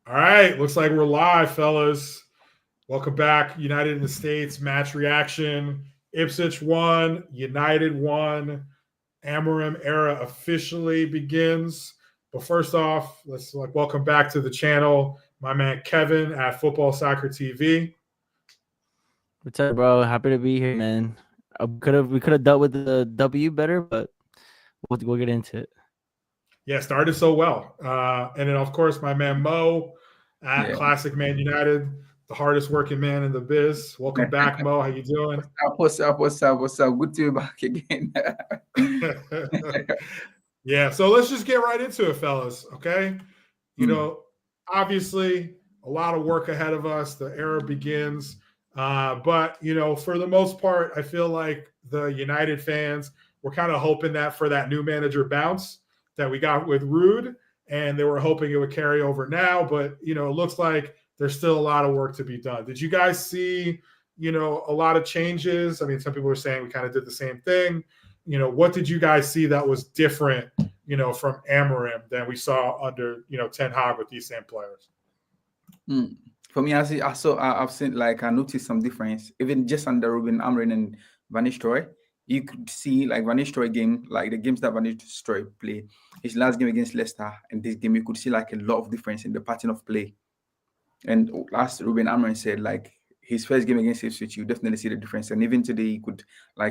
All right, looks like we're live, fellas. Welcome back. United in the States match reaction. Ipswich won, United won. Amorim era officially begins. But first off, let's welcome back to the channel my man Kevin at Football Soccer TV. What's up, bro? Happy to be here, man. We could have dealt with the W better, but we'll get into it. Yeah, started so well. And then, of course, my man Mo at Yeah. Classic Man United, the hardest working man in the biz. Welcome back, Mo. How you doing? What's up? Good to be back again. Yeah, so let's just get right into it, fellas. Okay. You know, obviously, a lot of work ahead of us. The era begins. But, for the most part, I feel like the United fans were kind of hoping that for that new manager bounce that we got with Rude, and they were hoping it would carry over now. But, it looks like there's still a lot of work to be done. Did you guys see, a lot of changes? I mean, some people were saying we kind of did the same thing. What did you guys see that was different, from Amorim than we saw under, Ten Hag with these same players? For me, I've seen I noticed some difference even just under Rúben Amorim and Van Nistelrooy. You could see Van Nistelrooy game, like the games that Van Nistelrooy played, his last game against Leicester and this game, you could see a lot of difference in the pattern of play. And last Rúben Amorim said his first game against Ipswich, you definitely see the difference. And even today, you could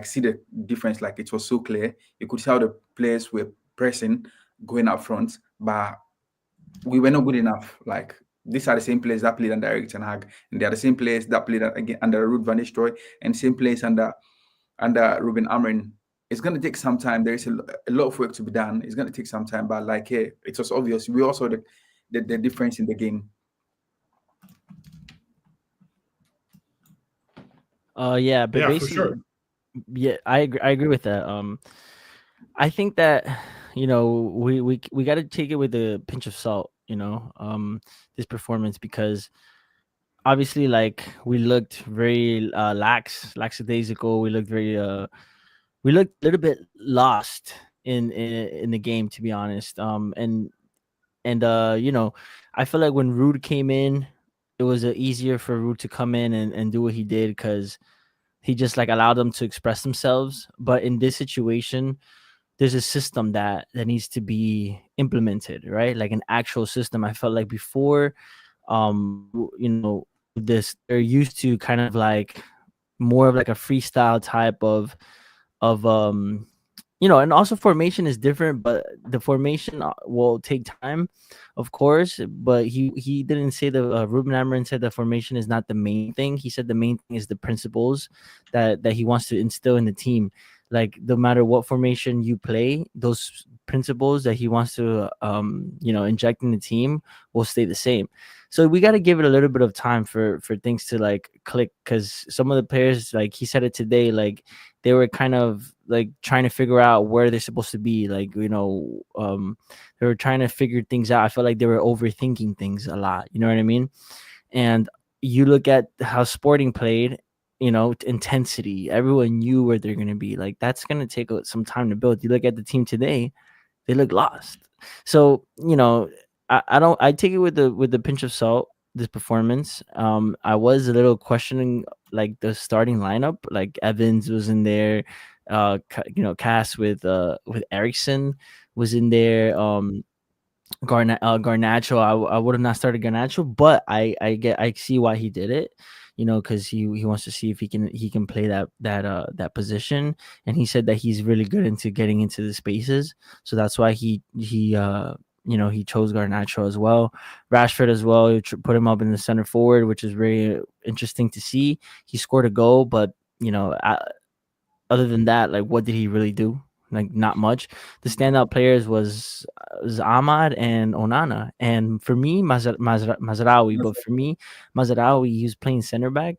see the difference. It was so clear. You could see how the players were pressing, going up front, but we were not good enough. These are the same players that played under Erik ten Hag, and they are the same players that played again under Ruud van Nistelrooy, and same players under Rúben Amorim. It's going to take some time. There is a lot of work to be done. It's going to take some time, but it was obvious. We also the difference in the game. Yeah, but Yeah, basically, for sure. yeah, I agree with that. I think that we got to take it with a pinch of salt. This performance, because obviously, we looked very lackadaisical. We looked a little bit lost in the game, to be honest. And I feel like when Rude came in, it was easier for Rude to come in and do what he did, because he just allowed them to express themselves. But in this situation, there's a system that needs to be implemented, right? Like an actual system. I felt like before, they're used to kind of more of a freestyle type of and also formation is different, but the formation will take time, of course. But he didn't say Rúben Amorim said the formation is not the main thing. He said the main thing is the principles that he wants to instill in the team. No matter what formation you play, those principles that he wants to inject in the team will stay the same. So we got to give it a little bit of time for things to click, because some of the players, he said it today, they were kind of trying to figure out where they're supposed to be. They were trying to figure things out. I felt like they were overthinking things a lot. You know what I mean? And you look at how Sporting played, intensity. Everyone knew where they're going to be. That's going to take some time to build. You look at the team today, they look lost. So, I take it with the pinch of salt, this performance. I was a little questioning the starting lineup. Evans was in there, Cass with Eriksson was in there. Garnacho, I would have not started Garnacho, but I see why he did it, because he wants to see if he can play that position. And he said that he's really good into getting into the spaces, so that's why he chose Garnacho as well. Rashford as well, he put him up in the center forward, which is very interesting to see. He scored a goal, but other than that, what did he really do? Not much. The standout players was Ahmad and Onana, and for me, Mazraoui. But for me, Mazraoui, he was playing center back.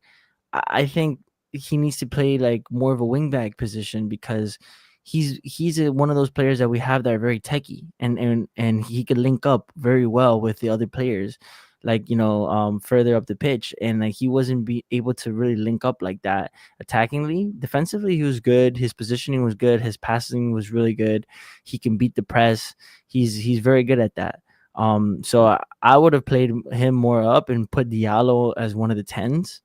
I think he needs to play more of a wing back position, because he's one of those players that we have that are very techie, and he could link up very well with the other players, further up the pitch. And he wasn't able to really link up like that attackingly. Defensively, he was good. His positioning was good. His passing was really good. He can beat the press. He's very good at that. So I would have played him more up and put Diallo as one of the 10s.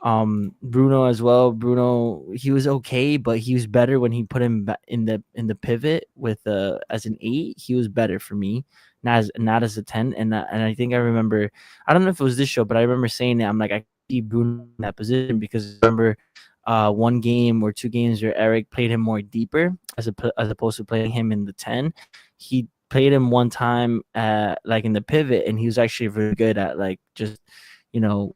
Bruno as well. Bruno, he was okay, but he was better when he put him in the pivot with as an 8. He was better for me, not as a 10. And I think I remember, I don't know if it was this show, but I remember saying that I'm like, I see Bruno in that position because I remember one game or 2 games where Eric played him more deeper as opposed to playing him in the 10. He played him one time like in the pivot, and he was actually really good at like just, you know,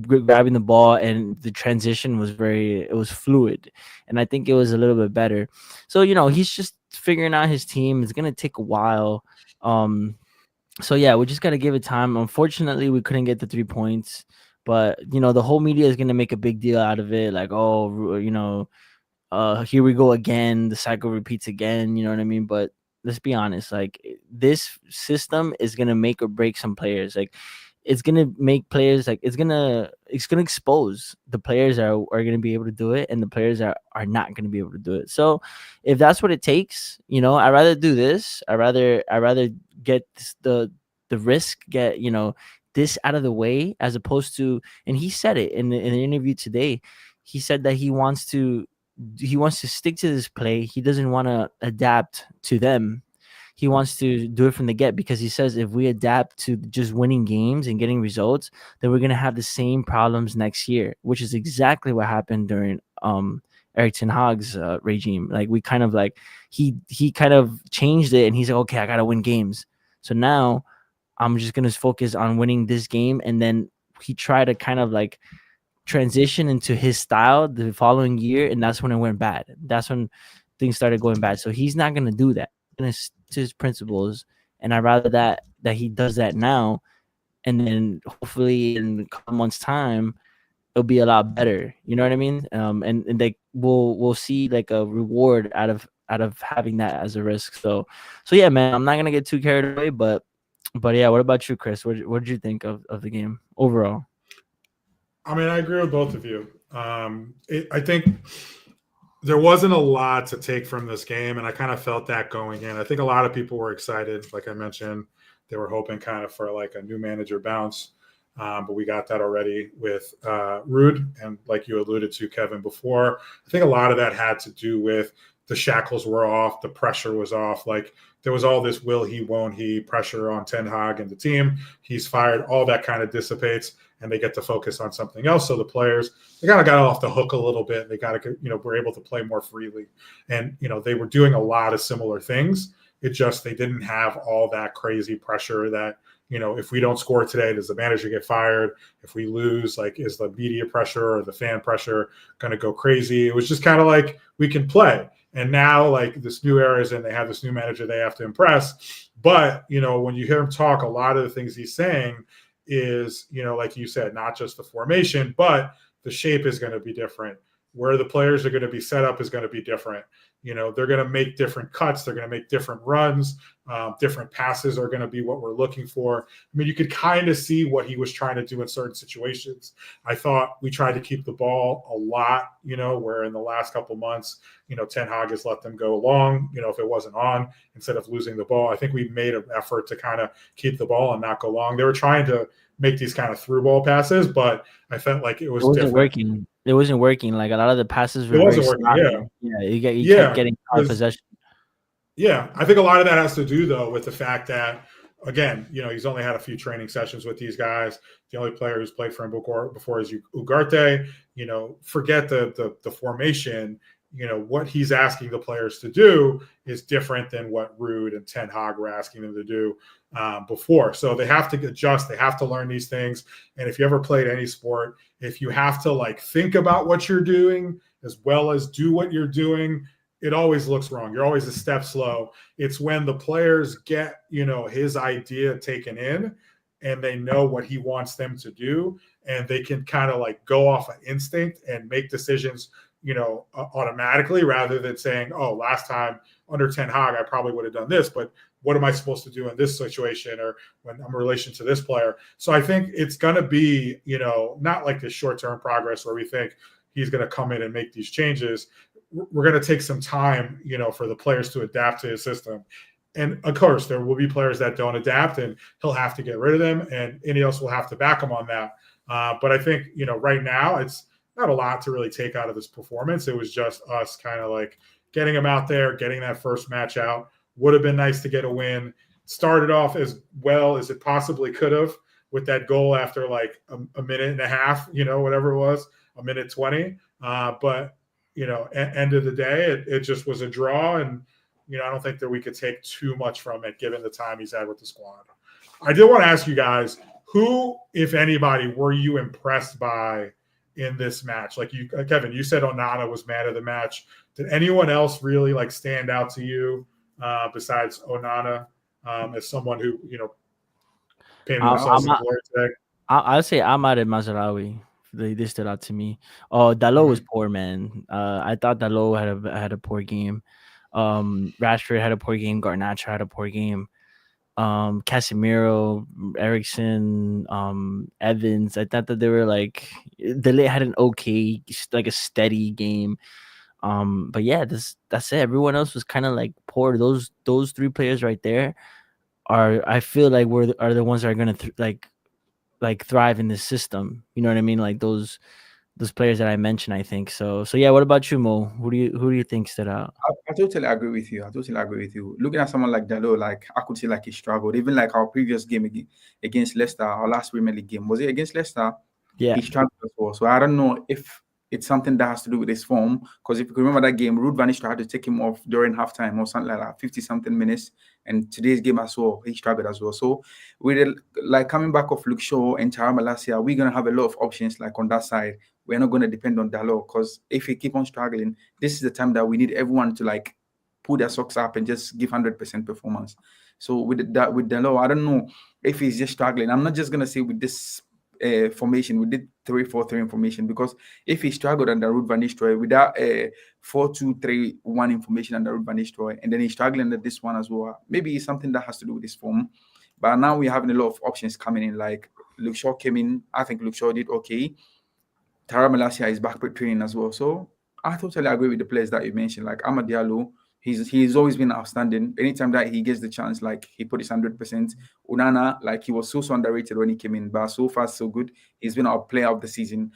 grabbing the ball, and the transition was it was fluid, and I think it was a little bit better. So, you know, he's just figuring out his team. It's gonna take a while. So yeah, we just gotta give it time. Unfortunately, we couldn't get the 3 points, but you know, the whole media is gonna make a big deal out of it, like, oh, you know, here we go again, the cycle repeats again, you know what I mean? But let's be honest, like, this system is gonna make or break some players. Like, it's gonna make players, like, it's gonna expose the players that are gonna be able to do it, and the players are not gonna be able to do it. So if that's what it takes, you know, I'd rather do this. I'd rather get the risk, get, you know, this out of the way, as opposed to, and he said it in the interview today. He said that he wants to stick to this play. He doesn't want to adapt to them. He wants to do it from the get, because he says if we adapt to just winning games and getting results, then we're going to have the same problems next year, which is exactly what happened during Erik ten Hag's regime. Like, we kind of like, he kind of changed it, and he's like, okay, I got to win games. So now I'm just going to focus on winning this game. And then he tried to kind of like transition into his style the following year, and that's when it went bad. That's when things started going bad. So he's not going to do that. He's going to stick to his principles, and I'd rather that he does that now, and then hopefully in a couple months' time it'll be a lot better. You know what I mean? And they we'll see like a reward out of having that as a risk. So yeah, man, I'm not gonna get too carried away, but yeah. What about you, Chris? What did you think of the game overall? I mean, I agree with both of you. I think there wasn't a lot to take from this game, and I kind of felt that going in. I think a lot of people were excited. Like I mentioned, they were hoping kind of for like a new manager bounce, but we got that already with Ruud. And like you alluded to, Kevin, before, I think a lot of that had to do with the shackles were off, the pressure was off. Like, there was all this will he, won't he pressure on Ten Hag and the team. He's fired. All that kind of dissipates, and they get to focus on something else. So the players, they kind of got off the hook a little bit. They got to, were able to play more freely. And, they were doing a lot of similar things. It just, they didn't have all that crazy pressure that, if we don't score today, does the manager get fired? If we lose, like, is the media pressure or the fan pressure going to go crazy? It was just kind of like, we can play. And now, like, this new era is in, they have this new manager they have to impress. But, when you hear him talk, a lot of the things he's saying is, like you said, not just the formation, but the shape is going to be different. Where the players are going to be set up is going to be different. They're going to make different cuts. They're going to make different runs. Different passes are going to be what we're looking for. I mean, you could kind of see what he was trying to do in certain situations. I thought we tried to keep the ball a lot, where in the last couple months, Ten Hag has let them go long, if it wasn't on, instead of losing the ball. I think we made an effort to kind of keep the ball and not go long. They were trying to make these kind of through ball passes, but I felt like it wasn't different. Working. It wasn't working. Like, a lot of the passes were very working. You kept getting out of possession. Yeah, I think a lot of that has to do, though, with the fact that, again, he's only had a few training sessions with these guys. The only player who's played for him before is Ugarte. Forget the formation. What he's asking the players to do is different than what Ruud and Ten Hag were asking them to do before. So they have to adjust. They have to learn these things. And if you ever played any sport, if you have to, like, think about what you're doing as well as do what you're doing, it always looks wrong. You're always a step slow. It's when the players get, his idea taken in, and they know what he wants them to do, and they can kind of like go off of instinct and make decisions, automatically, rather than saying, oh, last time under Ten Hag, I probably would have done this, but what am I supposed to do in this situation, or when I'm in relation to this player? So I think it's going to be, not like this short-term progress where we think he's going to come in and make these changes. We're going to take some time, for the players to adapt to his system. And of course, there will be players that don't adapt, and he'll have to get rid of them, and Ineos will have to back him on that. But I think, right now it's not a lot to really take out of this performance. It was just us kind of like getting him out there, getting that first match out. Would have been nice to get a win. Started off as well as it possibly could have with that goal after like a minute and a half, whatever it was, a minute 20. But, end of the day, it just was a draw. And, I don't think that we could take too much from it given the time he's had with the squad. I did want to ask you guys, who, if anybody, were you impressed by in this match? Like Kevin, you said Onana was man of the match. Did anyone else really like stand out to you besides Onana as someone who, painted themselves in glory today? I'll say Ahmad and Mazraoui. They stood out to me. Oh, Dalot was poor, man. I thought Dalot had a poor game. Rashford had a poor game. Garnacho had a poor game. Casemiro, Ericsson, Evans. I thought that they were like Delay had an okay, like a steady game. But yeah, that's it. Everyone else was kind of like poor. Those three players right there I feel like are the ones that are gonna thrive in this system. You know what I mean? Like those players that I mentioned, I think. So yeah, what about you, Mo? Who do you think stood out? I totally agree with you. Looking at someone like Dalot, like I could say like he struggled. Even like our previous game against Leicester, our last Premier League game, was it against Leicester? Yeah. He struggled as well. So I don't know if it's something that has to do with his form. Because if you can remember that game, Ruud van Nistelrooy had to take him off during halftime or something like that, 50-something minutes. And today's game as well, he struggled as well. So with like coming back of Luke Shaw and Tara Malacia, we're gonna have a lot of options like on that side. We're not gonna depend on Dalot, because if we keep on struggling, this is the time that we need everyone to like pull their socks up and just give 100% performance. So with Dalot, I don't know if he's just struggling. I'm not just gonna say with this formation, we did 3-4-3 formation, because if he struggled under Rúben van Nistelrooy with that 4-2-3-1 information under Rúben van Nistelrooy, and then he's struggling under this one as well, maybe it's something that has to do with his form. But now we're having a lot of options coming in. Like Luke Shaw came in, I think Luke Shaw did okay. Tara Malacia is back training as well. So I totally agree with the players that you mentioned, like Amad Diallo. He's always been outstanding. Anytime that he gets the chance, like he put his 100%. Onana, like he was so underrated when he came in, but so far so good. He's been our player of the season.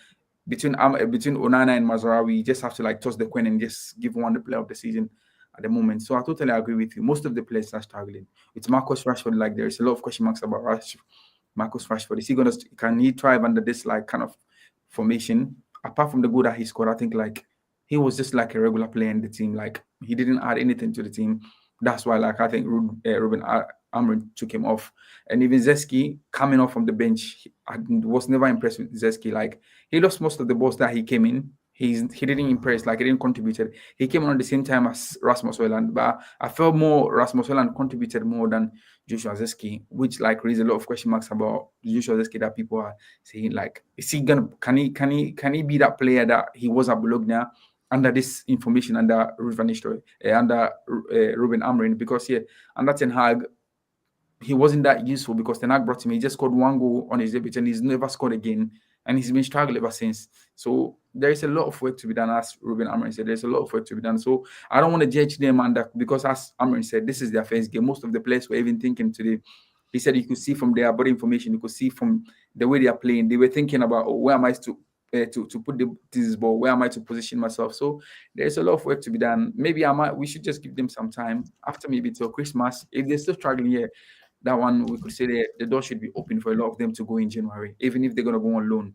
Between Onana and Mazraoui, you just have to like toss the coin and just give one the player of the season at the moment. So I totally agree with you. Most of the players are struggling. It's Marcus Rashford. Like there's a lot of question marks about Marcus Rashford. Can he thrive under this like kind of formation? Apart from the goal that he scored, I think like he was just like a regular player in the team. Like he didn't add anything to the team. That's why like I think Rúben Amorim took him off. And even Zeski coming off from the bench, I was never impressed with Zeski. Like he lost most of the balls that he came in. He didn't impress, like he didn't contribute. He came on at the same time as Rasmus Højlund, but I felt more Rasmus Højlund contributed more than Joshua Zeski, which like raises a lot of question marks about Joshua Zeski that people are saying like, is he gonna can he be that player that he was at Bologna under this information under Ruud van Nistelrooy, under Rúben Amorim? Because under Ten Hag, he wasn't that useful because Ten Hag brought him. He just scored one goal on his debut and he's never scored again. And he's been struggling ever since. So there is a lot of work to be done, as Rúben Amorim said. There's a lot of work to be done. So I don't want to judge them because as Amorim said, this is their first game. Most of the players were even thinking today. He said you could see from their body information, you could see from the way they are playing. They were thinking about, where am I to put this ball? Where am I to position myself? So there's a lot of work to be done. Maybe we should just give them some time after maybe till Christmas. If they're still struggling here, that one we could say the door should be open for a lot of them to go in January, even if they're gonna go on loan.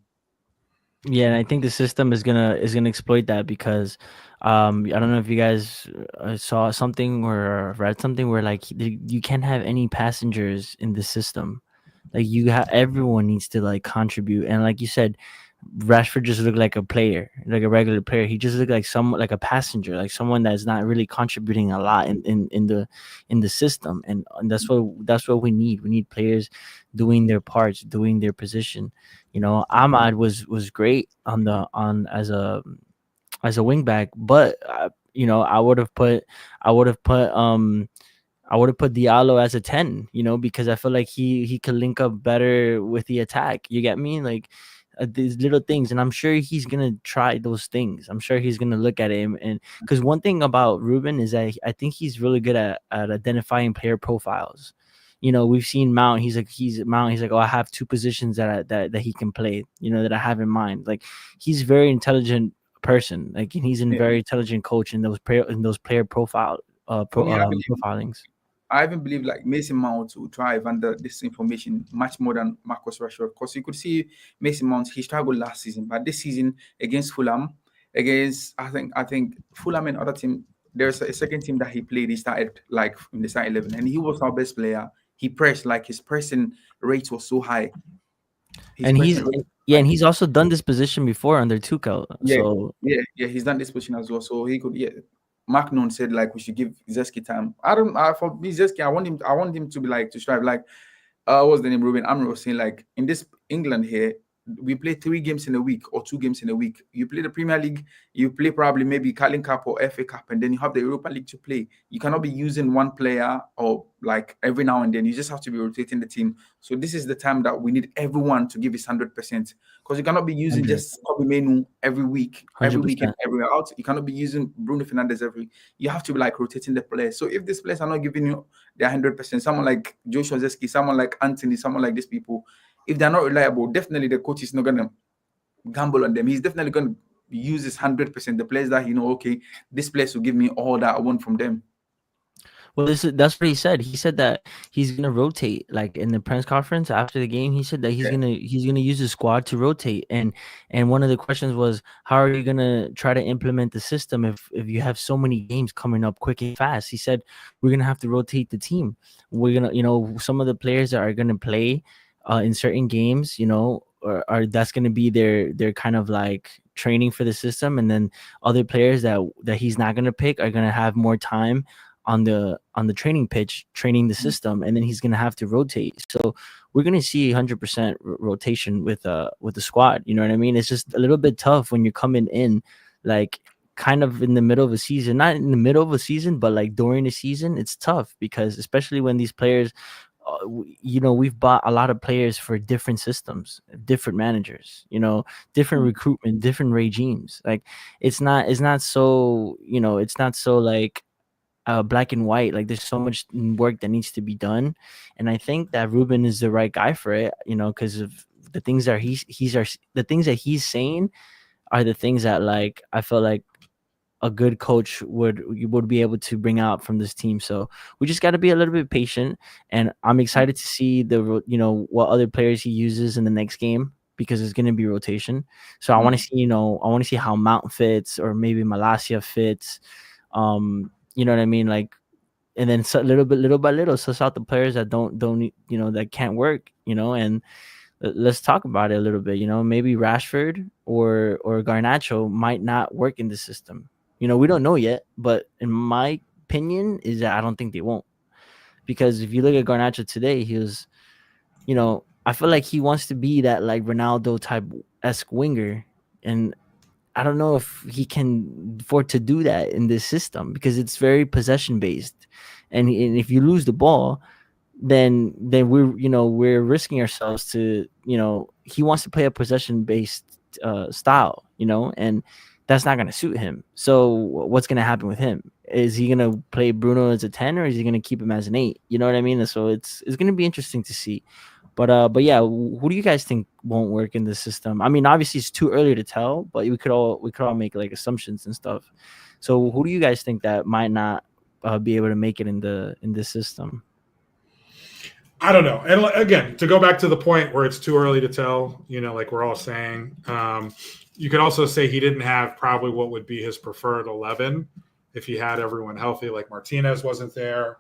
Yeah, and I think the system is gonna exploit that because I don't know if you guys saw something or read something where like you can't have any passengers in the system. Like everyone needs to like contribute, and like you said, Rashford just looked like a player, like a regular player. He just looked like a passenger, like someone that's not really contributing a lot in the system. And that's what we need. We need players doing their parts, doing their position. Ahmad was great as a wing back, but I would have put Diallo as a 10, because I feel like he could link up better with the attack. You get me? Like these little things, and I'm sure he's gonna try those things. I'm sure he's gonna look at him, and because one thing about Rúben is that I think he's really good at identifying player profiles. We've seen Mount. He's like, oh, I have two positions that he can play. That I have in mind. Like, he's very intelligent person. Like, and he's a very intelligent coach in those player profile For me, profilings. I even believe like Mason Mount will thrive under this information much more than Marcus Rashford, because you could see Mason Mount, he struggled last season, but this season against Fulham, I think Fulham and other team, there's a second team that he played. He started like in the side 11, and he was our best player. He pressed, like his pressing rate was so high. And he's also done this position before under Tuchel. He's done this position as well. So he could, Mark Noon said like we should give Zeski time. For me, Zeski, I want him to be like to strive. Like what's the name? Rúben Amorim was saying like in this England here, we play 3 games in a week or 2 games in a week. You play the Premier League, you play probably maybe Carling Cup or FA Cup, and then you have the Europa League to play. You cannot be using one player or like every now and then. You just have to be rotating the team. So this is the time that we need everyone to give his 100%, because you cannot be using just Kobe Menu every week, every 100%. weekend, everywhere out. You cannot be using Bruno Fernandes you have to be like rotating the players. So if these players are not giving you their 100%, someone like Joshua Zeski, someone like Anthony, someone like these people, if they're not reliable, definitely the coach is not going to gamble on them. He's definitely going to use his 100%. The players that okay, this place will give me all that I want from them. Well, that's what he said. He said that he's gonna rotate. Like in the press conference after the game, he said that he's gonna use the squad to rotate. And one of the questions was, how are you gonna try to implement the system if you have so many games coming up quick and fast? He said we're gonna have to rotate the team. We're gonna, some of the players that are gonna play in certain games, or that's gonna be their kind of like training for the system, and then other players that he's not gonna pick are gonna have more time on the training pitch training the system, and then he's gonna have to rotate. So we're gonna see 100% rotation with the squad. You know what I mean? It's just a little bit tough when you're coming in like kind of in the middle of a season, not in the middle of a season, but like during the season. It's tough because especially when these players, we've bought a lot of players for different systems, different managers, different recruitment, different regimes. Like it's not so, it's not so like black and white. Like there's so much work that needs to be done, and I think that Rúben is the right guy for it, because of the things that the things that he's saying are the things that like I feel like a good coach would be able to bring out from this team. So we just got to be a little bit patient, and I'm excited to see what other players he uses in the next game, because it's going to be rotation. So I want to see how Mount fits, or maybe Malacia fits. You know what I mean? Like, and then little by little, suss out the players that don't that can't work, and let's talk about it a little bit. Maybe Rashford or Garnacho might not work in the system. We don't know yet, but in my opinion is that I don't think they won't, because if you look at Garnacho today, he was, I feel like he wants to be that like Ronaldo type-esque winger, and I don't know if he can afford to do that in this system, because it's very possession based, and if you lose the ball, then we're risking ourselves to, he wants to play a possession based style, and that's not going to suit him. So what's going to happen with him? Is he going to play Bruno as a 10, or is he going to keep him as an 8? You know what I mean? So it's going to be interesting to see. But yeah, who do you guys think won't work in the system? I mean, obviously it's too early to tell, but we could all make like assumptions and stuff. So who do you guys think that might not be able to make it in this system? I don't know. And again, to go back to the point where it's too early to tell, like we're all saying, you could also say he didn't have probably what would be his preferred 11 if he had everyone healthy, like Martinez wasn't there.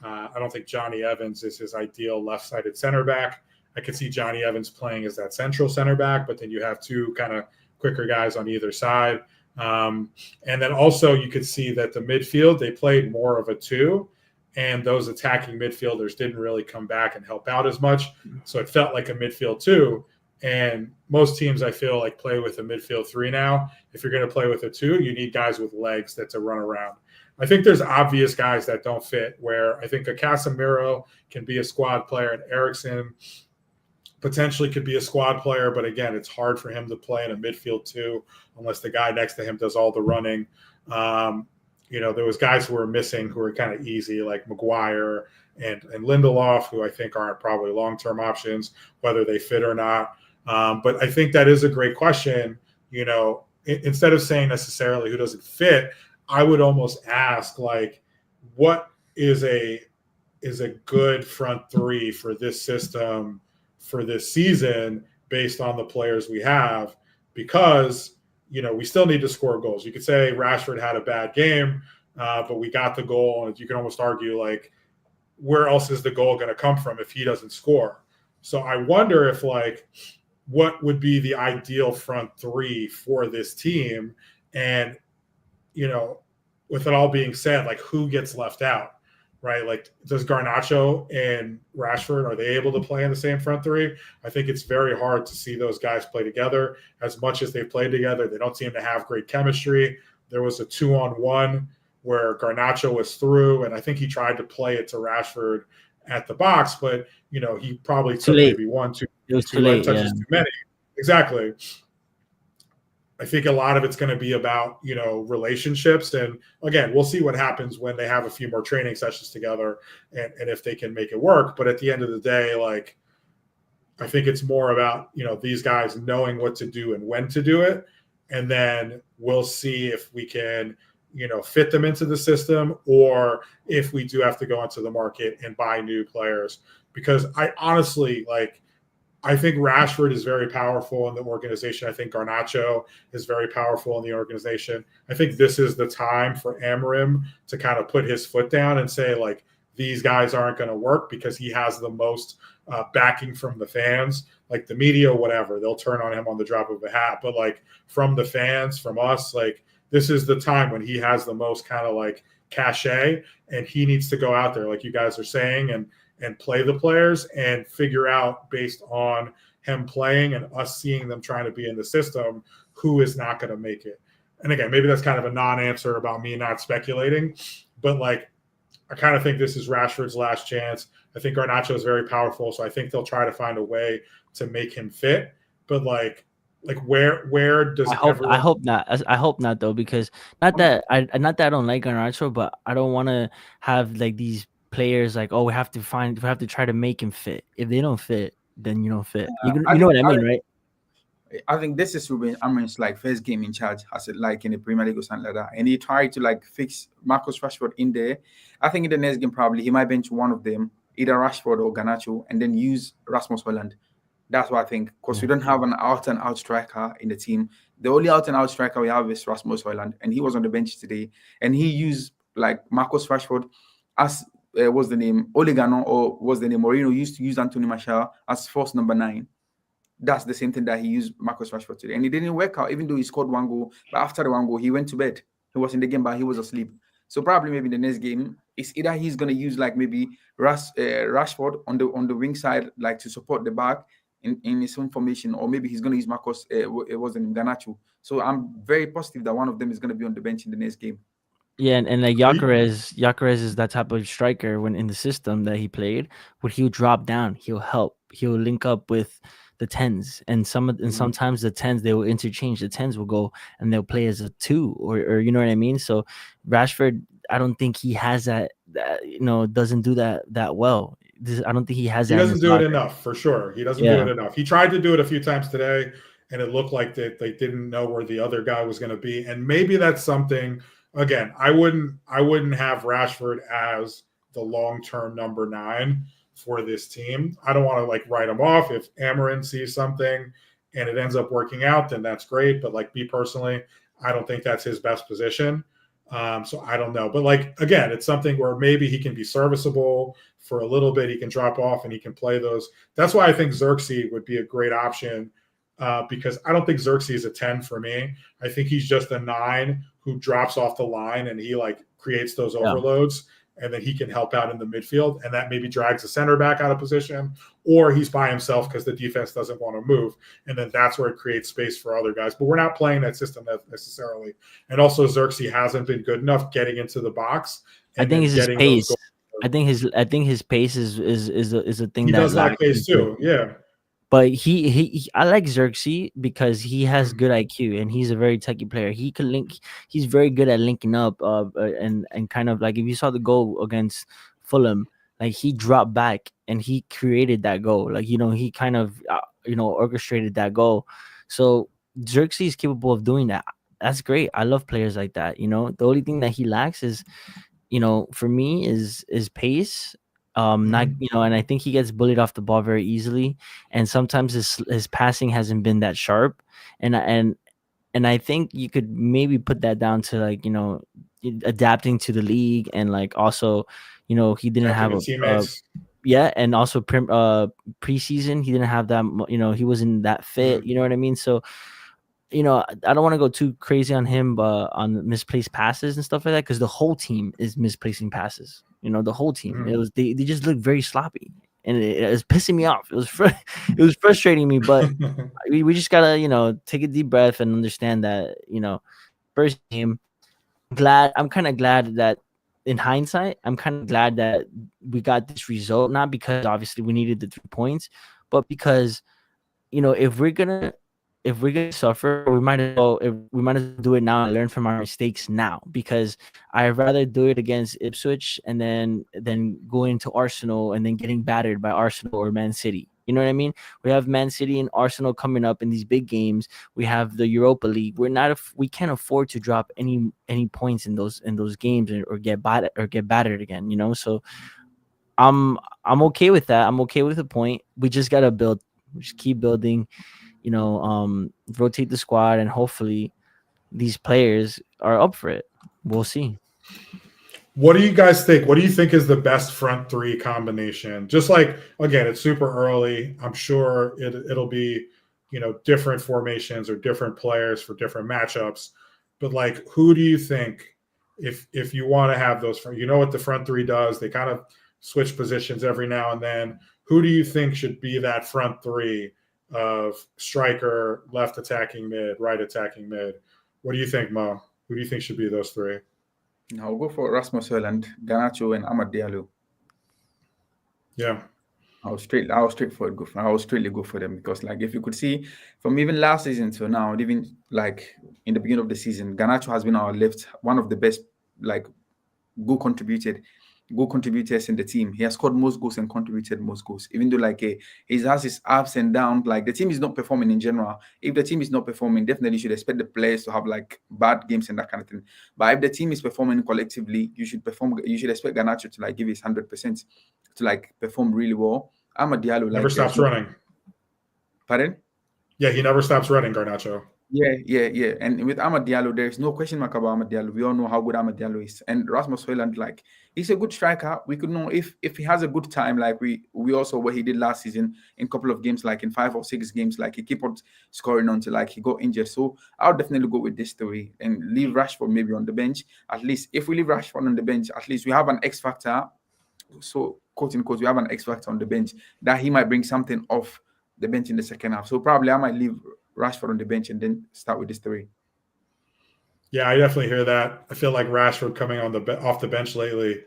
I don't think Johnny Evans is his ideal left-sided center back. I could see Johnny Evans playing as that central center back, but then you have 2 kind of quicker guys on either side. And then also you could see that the midfield, they played more of a 2, and those attacking midfielders didn't really come back and help out as much. So it felt like a midfield 2. And most teams, I feel like, play with a midfield 3 now. If you're going to play with a 2, you need guys with legs that to run around. I think there's obvious guys that don't fit, where I think a Casemiro can be a squad player, and Eriksen potentially could be a squad player, but again, it's hard for him to play in a midfield too, unless the guy next to him does all the running. There was guys who were missing who were kind of easy, like Maguire and Lindelof, who I think aren't probably long-term options, whether they fit or not. But I think that is a great question. Instead of saying necessarily who doesn't fit, I would almost ask, like, what is a good front three for this system for this season based on the players we have? Because, we still need to score goals. You could say Rashford had a bad game, but we got the goal. And you can almost argue, like, where else is the goal going to come from if he doesn't score? So I wonder if, like, what would be the ideal front three for this team? And, with it all being said, like, who gets left out, right? Like, does Garnacho and Rashford, are they able to play in the same front three? I think it's very hard to see those guys play together. As much as they've played together, they don't seem to have great chemistry. There was a 2-on-1 where Garnacho was through, and I think he tried to play it to Rashford at the box, but, he probably took maybe 1, 2, it was too late touches too many. Exactly. I think a lot of it's going to be about, relationships. And again, we'll see what happens when they have a few more training sessions together and if they can make it work. But at the end of the day, like, I think it's more about, these guys knowing what to do and when to do it. And then we'll see if we can, fit them into the system, or if we do have to go into the market and buy new players. Because I honestly, like, I think Rashford is very powerful in the organization. I think Garnacho is very powerful in the organization. I think this is the time for Amorim to kind of put his foot down and say, like, these guys aren't going to work, because he has the most backing from the fans. Like, the media, whatever, they'll turn on him on the drop of a hat. But, like, from the fans, from us, like, this is the time when he has the most kind of, like, cachet, and he needs to go out there, like you guys are saying, and play the players and figure out, based on him playing and us seeing them trying to be in the system, who is not going to make it. And again, maybe that's kind of a non-answer about me not speculating, but, like, I kind of think this is Rashford's last chance. I think Garnacho is very powerful, so I think they'll try to find a way to make him fit. But like where does I hope not. I hope not, though, because not that I don't like Garnacho, but I don't want to have, like, these players like, oh, we have to try to make him fit. If they don't fit, then you don't fit. You know what I mean, right? I think this is Rúben Amorim's, like, first game in charge, as it, like, in the Premier League or something like that, and he tried to, like, fix Marcus Rashford in there. I think in the next game probably he might bench one of them, either Rashford or Garnacho, and then use Rasmus Hojlund. That's what I think, because we don't have an out-and-out striker in the team. The only out-and-out striker we have is Rasmus Hojlund, and he was on the bench today, and he used, like, Marcus Rashford as what's the name, Ole Gunnar, or what's the name, Mourinho used to use Anthony Martial as false number 9. That's the same thing that he used Marcus Rashford today. And it didn't work out, even though he scored one goal. But after the one goal, he went to bed. He was in the game, but he was asleep. So probably maybe the next game, it's either he's going to use, like, maybe Rashford on the wing side, like, to support the back in his own formation, or maybe he's going to use Marcus, it wasn't Garnacho. So I'm very positive that one of them is going to be on the bench in the next game. Yeah, and like Gyökeres is that type of striker. When in the system that he played, when he'll drop down, he'll help, he'll link up with the 10s, and sometimes the 10s, they will interchange. The 10s will go and they'll play as a 2, or you know what I mean. So Rashford, I don't think he has that doesn't do that well. I don't think he has that. He doesn't do it enough, for sure. He doesn't do it enough. He tried to do it a few times today, and it looked like that they didn't know where the other guy was going to be. And maybe that's something. Again, I wouldn't have Rashford as the long-term number 9 for this team. I don't want to, like, write him off. If Amorim sees something and it ends up working out, then that's great. But, like, me personally, I don't think that's his best position. So I don't know. But, like, again, it's something where maybe he can be serviceable for a little bit. He can drop off and he can play those. That's why I think Xerxes would be a great option, because I don't think Xerxes is a 10 for me. I think he's just a 9 who drops off the line and he, like, creates those overloads, and then he can help out in the midfield, and that maybe drags the center back out of position, or he's by himself because the defense doesn't want to move, and then that's where it creates space for other guys. But we're not playing that system necessarily. And also Xerxes hasn't been good enough getting into the box. I think it's his pace. I think his pace is a thing he that does like pace too. Yeah. But I like Xerxes because he has good IQ and he's a very techie player. He can link. He's very good at linking up. And kind of like if you saw the goal against Fulham, like he dropped back and he created that goal. Like he kind of orchestrated that goal. So Xerxes is capable of doing that. That's great. I love players like that. The only thing that he lacks is for me is pace. Not and I think he gets bullied off the ball very easily, and sometimes his passing hasn't been that sharp, and I think you could maybe put that down to like adapting to the league, and like also he didn't have teammates. Yeah, and also preseason he didn't have that he wasn't that fit. You know what I mean? So I don't want to go too crazy on him, but on misplaced passes and stuff like that, because the whole team is misplacing passes. The whole team. It was they just look very sloppy, and it was pissing me off. It was frustrating me, but we just gotta take a deep breath and understand that first game. I'm kind of glad that in hindsight, I'm kind of glad that we got this result, not because obviously we needed the 3 points, but because if we're gonna suffer, we might as well do it now and learn from our mistakes now, because I'd rather do it against Ipswich and then go into Arsenal and then getting battered by Arsenal or Man City. You know what I mean? We have Man City and Arsenal coming up in these big games. We have the Europa League. We can't afford to drop any points in those games or get battered again. So I'm okay with that. I'm okay with the point. We just gotta build. We just keep building. Rotate the squad, and hopefully these players are up for it. We'll see. What do you guys think? What do you think is the best front 3 combination? Just like, again, it's super early. I'm sure it'll be, different formations or different players for different matchups. But like, who do you think, if you want to have those, what the front 3 does? They kind of switch positions every now and then. Who do you think should be that front 3 of striker, left attacking mid, right attacking mid? What do you think, Mo? Who do you think should be those 3? I'll go for Rasmus Højlund, Garnacho, and Amad Diallo. Yeah. I'll straightly go for them, because like if you could see from even last season to now, even like in the beginning of the season, Garnacho has been our one of the best like goal contributors in the team. He has scored most goals and contributed most goals, even though like he has his ups and downs. Like the team is not performing in general. If the team is not performing, definitely you should expect the players to have like bad games and that kind of thing. But if the team is performing collectively, you should expect Garnacho to like give his 100% to like perform really well. Amad Diallo never stops running. Pardon? Yeah, he never stops running, Garnacho. Yeah. And with Amad Diallo, there is no question mark about Amad Diallo. We all know how good Amad Diallo is. And Rasmus Højlund, like, he's a good striker. We could know if he has a good time, like we also what he did last season in a couple of games, like in 5 or 6 games, like he kept on scoring until like he got injured. So I'll definitely go with this story and leave Rashford maybe on the bench. At least if we leave Rashford on the bench, at least we have an X factor. So quote unquote, we have an X factor on the bench that he might bring something off the bench in the second half. So probably I might leave Rashford on the bench and then start with this 3. Yeah, I definitely hear that. I feel like Rashford coming off the bench lately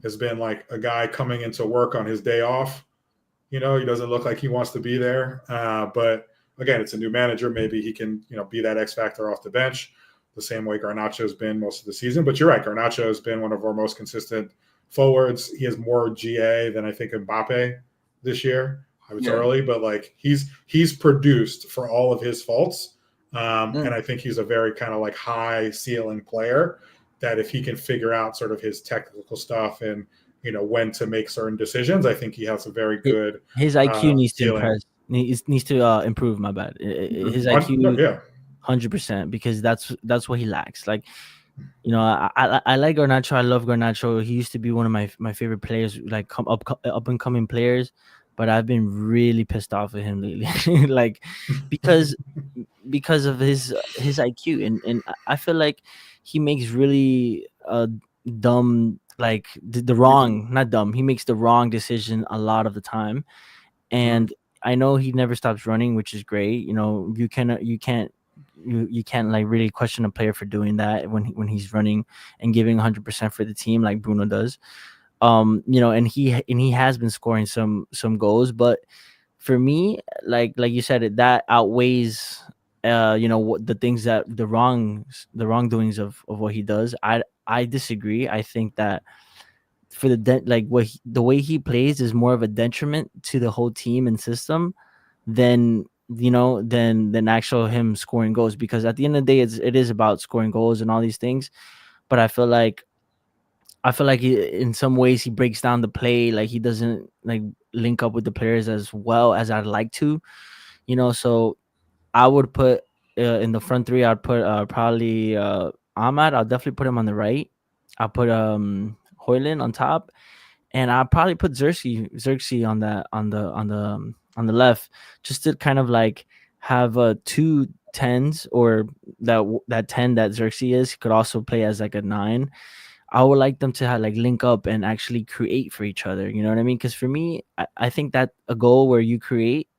has been like a guy coming into work on his day off. He doesn't look like he wants to be there. But again, it's a new manager. Maybe he can, be that X factor off the bench, the same way Garnacho has been most of the season. But you're right, Garnacho has been one of our most consistent forwards. He has more GA than I think Mbappe this year. It's early, but like he's produced for all of his faults. And I think he's a very kind of like high ceiling player that if he can figure out sort of his technical stuff and, when to make certain decisions, I think he has a very good. His IQ needs ceiling. to impress. Needs to improve. My bad. His IQ, 100%, because that's what he lacks. Like, I like Garnacho. I love Garnacho. He used to be one of my favorite players, like up and coming players. But I've been really pissed off at him lately, like because of his IQ, and I feel like he makes really dumb, like the wrong, not dumb. He makes the wrong decision a lot of the time, and I know he never stops running, which is great. You can't like really question a player for doing that when he's running and giving 100% for the team like Bruno does. And he has been scoring some goals, but for me, like you said, that outweighs what the things that the wrongdoings of what he does. I disagree. I think that for the way he plays is more of a detriment to the whole team and system than than actual him scoring goals, because at the end of the day it is about scoring goals and all these things. But I feel like in some ways he breaks down the play, like he doesn't like link up with the players as well as I'd like to, so I would put in the front three, I'd put probably Ahmad. I'll definitely put him on the right. I'll put Hoyland on top, and I'll probably put Xerxes on the left, just to kind of like have two tens, or that 10 that Xerxes is could also play as like a 9. I would like them to have like link up and actually create for each other. You know what I mean? Because for me, I think that a goal where you create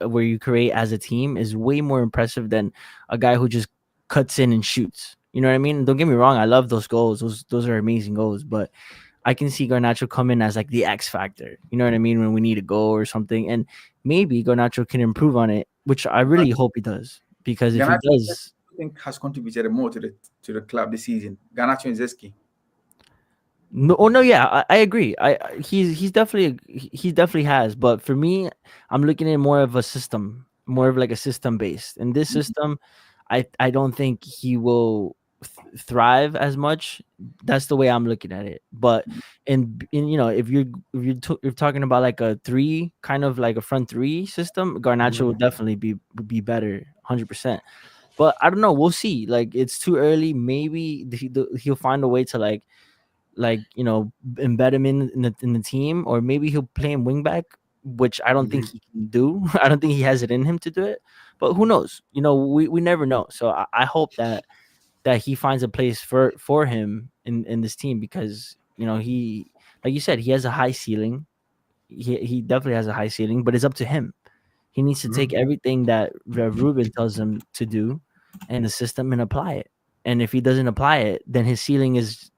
as a team is way more impressive than a guy who just cuts in and shoots. You know what I mean? Don't get me wrong, I love those goals. Those are amazing goals, but I can see Garnacho come in as like the X factor. You know what I mean? When we need a goal or something, and maybe Garnacho can improve on it, which I really hope he does. Because if he does, I think has contributed more to the club this season. Garnacho and Zeski. No, yeah, I agree. He definitely has, but for me, I'm looking at more of a system, more of like a system based. In this system, I don't think he will thrive as much. That's the way I'm looking at it. But in if you're talking about like a 3, kind of like a front 3 system, Garnacho will definitely be better, 100%. But I don't know. We'll see. Like, it's too early. Maybe he'll find a way to like embed him in the team, or maybe he'll play him wing back, which I don't think he can do. I don't think he has it in him to do it. But who knows? We never know. So I hope that he finds a place for him in this team, because he, like you said, he has a high ceiling. He definitely has a high ceiling, but it's up to him. He needs to take everything that Rúben tells him to do in the system and apply it. And if he doesn't apply it, then his ceiling is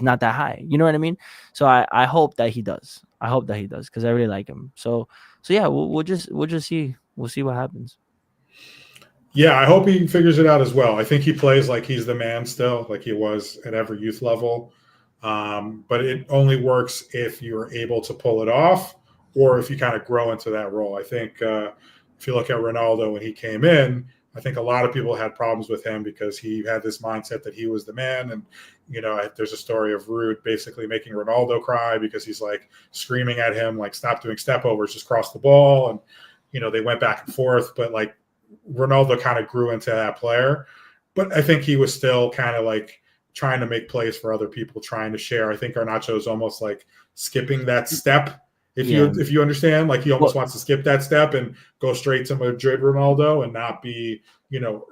not that high. You know what I mean? So I hope that he does. I hope that he does, because I really like him. So yeah, we'll just see. We'll see what happens. Yeah, I hope he figures it out as well. I think he plays like he's the man still, like he was at every youth level. But it only works if you're able to pull it off, or if you kind of grow into that role. I think if you look at Ronaldo when he came in, I think a lot of people had problems with him because he had this mindset that he was the man. And, there's a story of Ruud basically making Ronaldo cry because he's like screaming at him, like, stop doing step overs, just cross the ball. And, they went back and forth, but like Ronaldo kind of grew into that player. But I think he was still kind of like trying to make plays for other people, trying to share. I think Garnacho is almost like skipping that step. If you understand, like he almost wants to skip that step and go straight to Madrid Ronaldo and not be,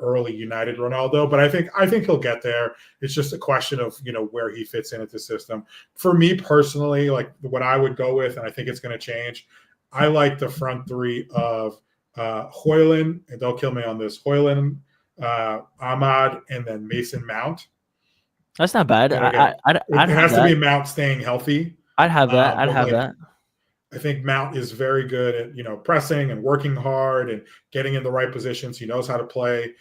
early United Ronaldo. But I think he'll get there. It's just a question of, where he fits in at the system. For me personally, like what I would go with, and I think it's going to change, I like the front 3 of Hoyland, and they'll kill me on this, Hoyland, Ahmad, and then Mason Mount. That's not bad. It has to be Mount staying healthy. I'd have that. That. I think Mount is very good at pressing and working hard and getting in the right positions. He knows how to play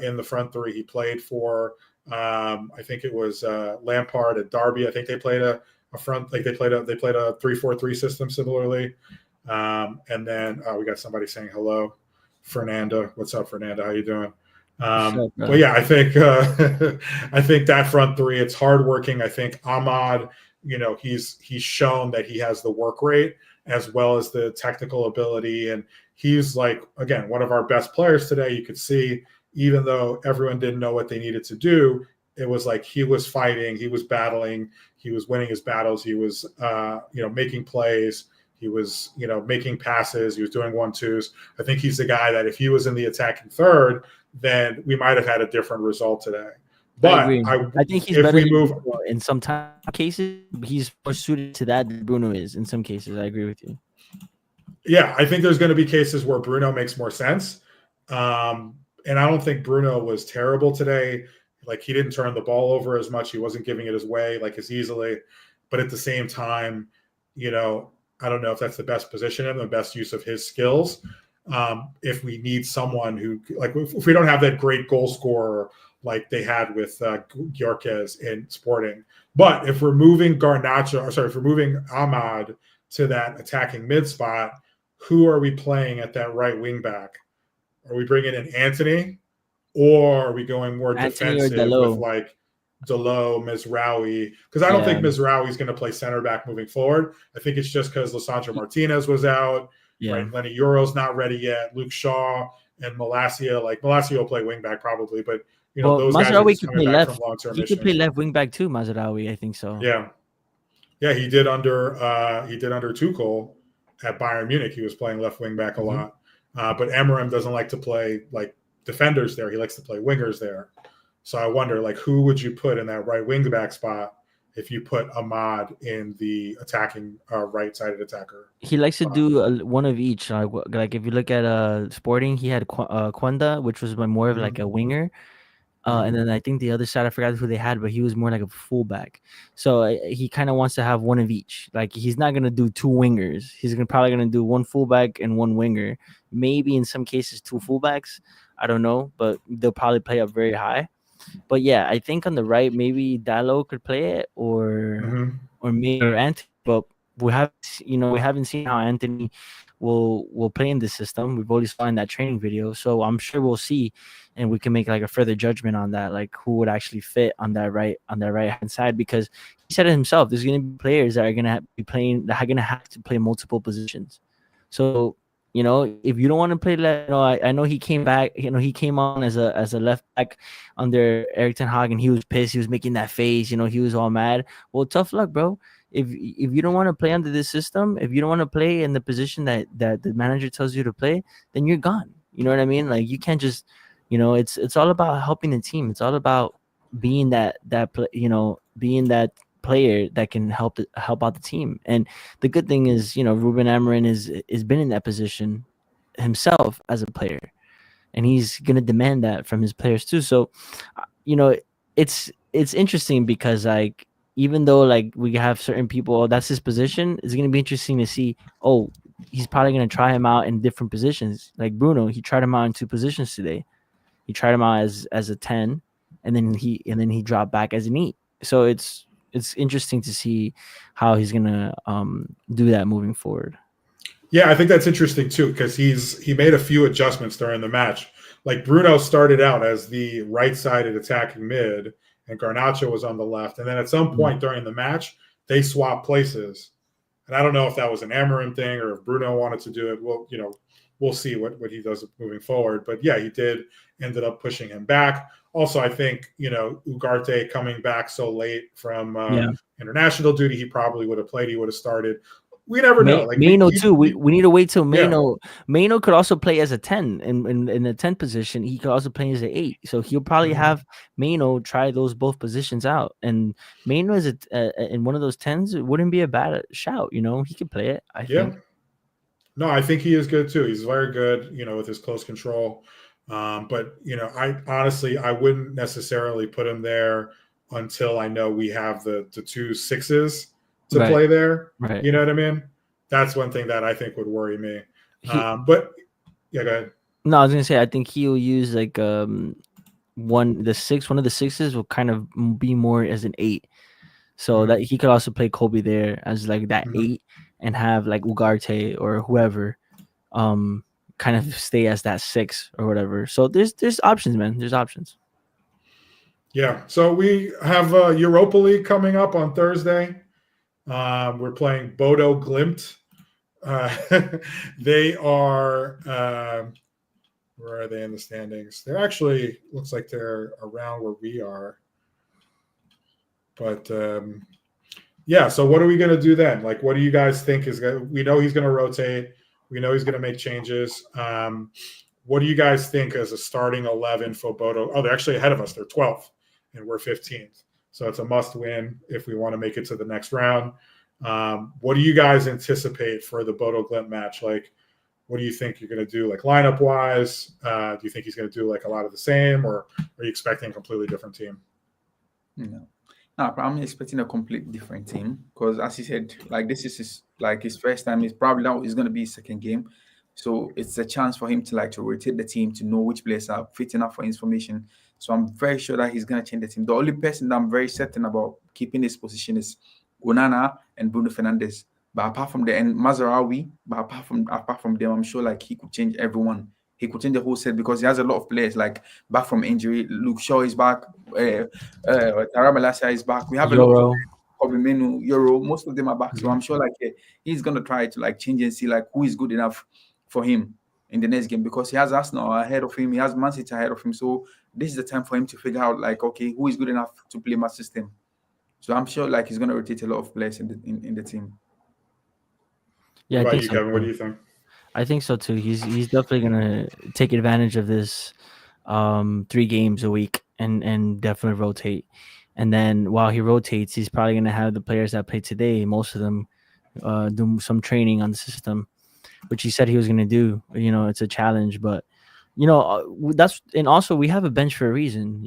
in the front 3. He played for I think it was Lampard at Derby. I think they played a front, like they played a 3-4-3 system similarly. And then we got somebody saying hello, Fernanda. What's up, Fernanda? How you doing? But yeah, I think that front 3, it's hardworking. I think Ahmad, he's shown that he has the work rate as well as the technical ability, and he's like, again, one of our best players today. You could see, even though everyone didn't know what they needed to do, it was like he was fighting, he was battling, he was winning his battles, he was making plays. He was, making passes. He was doing 1-2s. I think he's the guy that if he was in the attacking third, then we might have had a different result today. But I think he's better in some cases. He's more suited to that than Bruno is in some cases. I agree with you. Yeah, I think there's going to be cases where Bruno makes more sense. And I don't think Bruno was terrible today. Like, he didn't turn the ball over as much. He wasn't giving it his way like as easily. But at the same time, I don't know if that's the best position and the best use of his skills. If we need someone who, like, if we don't have that great goal scorer like they had with Gyökeres in Sporting, but if we're moving if we're moving Ahmad to that attacking mid spot, who are we playing at that right wing back? Are we bringing in Anthony, or are we going more Anthony or defensive Dalot? with like Dalot, Mizraoui? Because I don't think Mizraoui is going to play center back moving forward. I think it's just because Lisandro Martinez was out. Yeah. Right, Lenny Euro's not ready yet. Luke Shaw and Malacia, Malacia will play wing back probably, but those guys are just coming back from long-term issues. He could play left wing back too, Mazraoui. I think so. Yeah, he did under Tuchel at Bayern Munich. He was playing left wing back a lot, but Amorim doesn't like to play like defenders there. He likes to play wingers there. So I wonder, like, who would you put in that right wing back spot if you put Ahmad in the attacking right-sided attacker? He likes to do one of each. Like if you look at Sporting, he had Quenda, which was more of like a winger. And then I think the other side, I forgot who they had, but he was more like a fullback. So he kind of wants to have one of each. Like he's not going to do two wingers. He's probably going to do one fullback and one winger. Maybe in some cases two fullbacks. I don't know, but they'll probably play up very high. But yeah, I think on the right, maybe Dalot could play it or me or Anthony. But we haven't seen how Anthony will play in the system. We've only saw in that training video, so I'm sure we'll see, and we can make like a further judgment on that, like who would actually fit on that right hand side. Because he said it himself, there's going to be players that are going to be playing, that are going to have to play multiple positions. So if you don't want to play left, I know he came back. He came on as a left back under Erik ten Hag, and he was pissed. He was making that face. He was all mad. Well, tough luck, bro. If you don't want to play under this system, if you don't want to play in the position that the manager tells you to play, then you're gone. You know what I mean? Like you can't just, it's all about helping the team. It's all about being being that player that can help out the team. And the good thing is, Rúben Amorim is been in that position himself as a player, and he's gonna demand that from his players too. So, it's interesting because like even though like we have certain people that's his position, it's gonna be interesting to see. Oh, he's probably gonna try him out in different positions. Like Bruno, he tried him out in two positions today. He tried him out as a 10, and then he dropped back as an 8. So it's interesting to see how he's gonna do that moving forward. Yeah, I think that's interesting too, because he made a few adjustments during the match. Like Bruno started out as the right-sided attacking mid, and Garnacho was on the left. And then at some point during the match, they swapped places. And I don't know if that was an Amorim thing or if Bruno wanted to do it. Well, we'll see what he does moving forward. But yeah, he ended up pushing him back. Also, I think, Ugarte coming back so late from international duty, he probably would have played. He would have started. We never know. Like Maino too. We need to wait till Maino. Yeah. Maino could also play as a 10 in the 10 position. He could also play as an 8. So he'll probably have Maino try both positions out. And Maino is in one of those 10s. It wouldn't be a bad shout. He could play it. I think. No, I think he is good too. He's very good. With his close control. But I honestly wouldn't necessarily put him there until I know we have the 2 6s to play there. Right. You know what I mean? That's one thing that I think would worry me. But yeah, go ahead. No, I was gonna say I think he'll use like one of the 6s will kind of be more as an 8. So that he could also play Kobe there as like that 8 and have like Ugarte or whoever kind of stay as that 6 or whatever. So there's options, man. There's options. Yeah. So we have Europa League coming up on Thursday. We're playing Bodo Glimt. They are where are they in the standings? They're actually looks like they're around where we are. But yeah, so what are we going to do then? Like, what do you guys think we know he's going to rotate. We know he's going to make changes. What do you guys think as a starting 11 for Bodo? Oh, they're actually ahead of us. They're 12th, and we're 15th. So it's a must-win if we want to make it to the next round. What do you guys anticipate for the Bodo Glimt match? Like, what do you think you're going to do, like lineup-wise? Do you think he's going to do like a lot of the same, or are you expecting a completely different team? No, I'm expecting a completely different team because, as you said, like this is his like his first time. It's probably now it's going to be his second game. So it's a chance for him to like to rotate the team to know which players are fit enough for his formation. So I'm very sure that he's going to change the team. The only person that I'm very certain about keeping his position is Onana and Bruno Fernandes. But apart from and Mazarawi, but apart from them, I'm sure like he could change everyone. He could change the whole set because he has a lot of players like back from injury. Luke Shaw is back. Tara Malasia is back. We have a lot of Euro. Kobe Menu, Euro. Most of them are back. So Mhm. I'm sure like he's gonna try to like change and see like who is good enough for him in the next game because he has Arsenal ahead of him. He has Man City ahead of him. So this is the time for him to figure out like okay who is good enough to play my system. So I'm sure like he's gonna rotate a lot of players in the team. What Yeah, I about think you, so Kevin? What do too. you think? I think so too. He's definitely gonna take advantage of this 3 games a week and definitely rotate. And then while he rotates, he's probably gonna have the players that play today, most of them do some training on the system, which he said he was gonna do. It's a challenge, but that's and also we have a bench for a reason.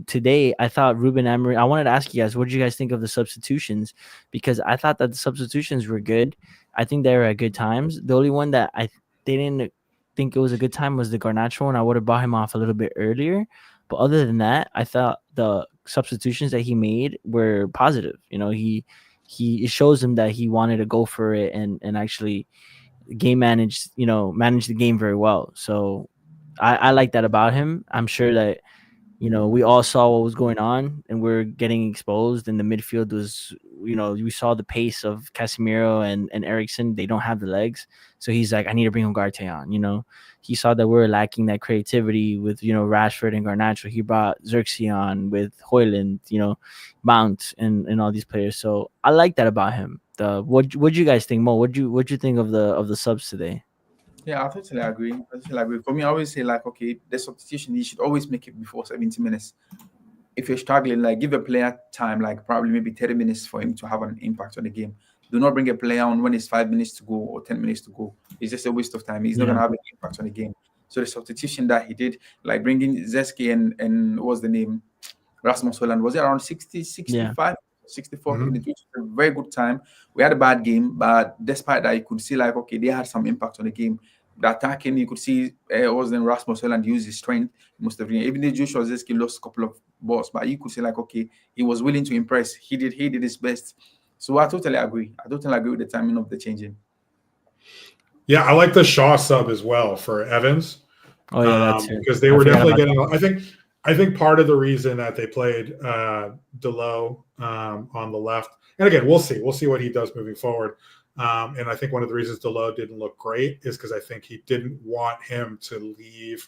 Today I thought Rúben Amorim. I wanted to ask you guys, what did you guys think of the substitutions? Because I thought that the substitutions were good. I think they were at good times. The only one that I didn't think it was a good time was the Garnacho one. I would have bought him off a little bit earlier. But other than that, I thought the substitutions that he made were positive. It shows him that he wanted to go for it and actually manage the game very well. So I like that about him. I'm sure that we all saw what was going on and we're getting exposed. And the midfield was, we saw the pace of Casemiro and Ericsson. They don't have the legs. So he's like, I need to bring Ugarte on. He saw that we were lacking that creativity with, Rashford and Garnacho. He brought Xerxes on with Hoyland, Mount and all these players. So I like that about him. What'd you guys think, Mo? What'd you think of the subs today? Yeah, I totally agree. I totally agree. For me, I always say like, okay, the substitution you should always make it before 70 minutes. If you're struggling, like give a player time, like probably maybe 30 minutes for him to have an impact on the game. Do not bring a player on when it's 5 minutes to go or 10 minutes to go. It's just a waste of time. He's not Yeah. gonna have an impact on the game. So the substitution that he did, like bringing Zeski and what was the name? Rasmus Holland, was it around 60, Yeah. 65, 64 Mhm. minutes, which was a very good time. We had a bad game, but despite that, you could see like, okay, they had some impact on the game. The attacking, you could see it was then Rasmus Holland used his strength most of the game. Even though Joshua Zeski lost a couple of balls, but you could see like, okay, he was willing to impress. He did his best. So I totally agree. I totally agree with the timing of the changing. Yeah, I like the Shaw sub as well for Evans. Oh yeah, that's it. Because they I were forgot definitely about getting. that. I think part of the reason that they played Delo on the left, and again, we'll see what he does moving forward. And I think one of the reasons Delo didn't look great is because I think he didn't want him to leave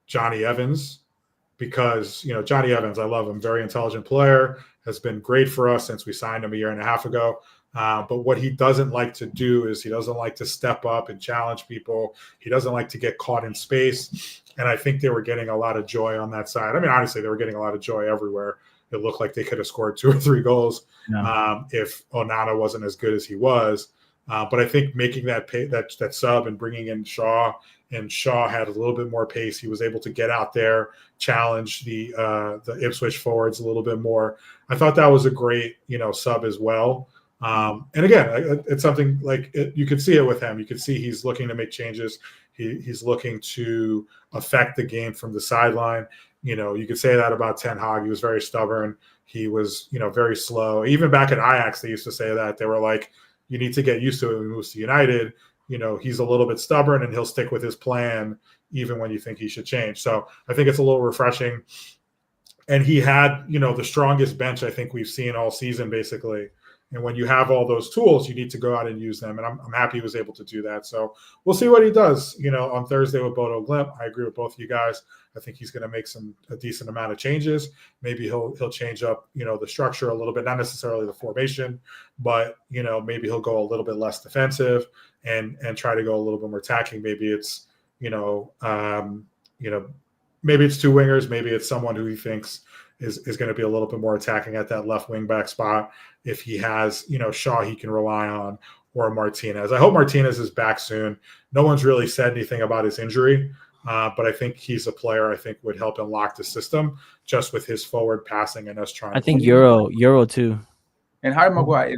Johnny Evans because Johnny Evans, I love him, very intelligent player, has been great for us since we signed him a year and a half ago. But what he doesn't like to do is he doesn't like to step up and challenge people. He doesn't like to get caught in space. And I think they were getting a lot of joy on that side. I mean, honestly, they were getting a lot of joy everywhere. It looked like they could have scored 2 or 3 goals if Onana wasn't as good as he was. But I think making that sub and bringing in Shaw, and Shaw had a little bit more pace. He was able to get out there, challenge the Ipswich forwards a little bit more. I thought that was a great sub as well. And again, it's something like you could see it with him. You could see he's looking to make changes. He's looking to affect the game from the sideline. You could say that about Ten Hag. He was very stubborn. He was, very slow. Even back at Ajax, they used to say that. They were like, you need to get used to it when he moves to United. He's a little bit stubborn and he'll stick with his plan even when you think he should change. So I think it's a little refreshing. And he had, the strongest bench I think we've seen all season, basically. And when you have all those tools, you need to go out and use them. And I'm happy he was able to do that. So we'll see what he does, on Thursday with Bodo Glimt. I agree with both of you guys. I think he's going to make a decent amount of changes. Maybe he'll change up, the structure a little bit, not necessarily the formation, but, maybe he'll go a little bit less defensive and try to go a little bit more attacking. Maybe it's, maybe it's 2 wingers. Maybe it's someone who he thinks is going to be a little bit more attacking at that left wing back spot. If he has, Shaw he can rely on, or Martinez. I hope Martinez is back soon. No one's really said anything about his injury, but I think he's a player I think would help unlock the system just with his forward passing and us trying. I think Euro too. And Harry Maguire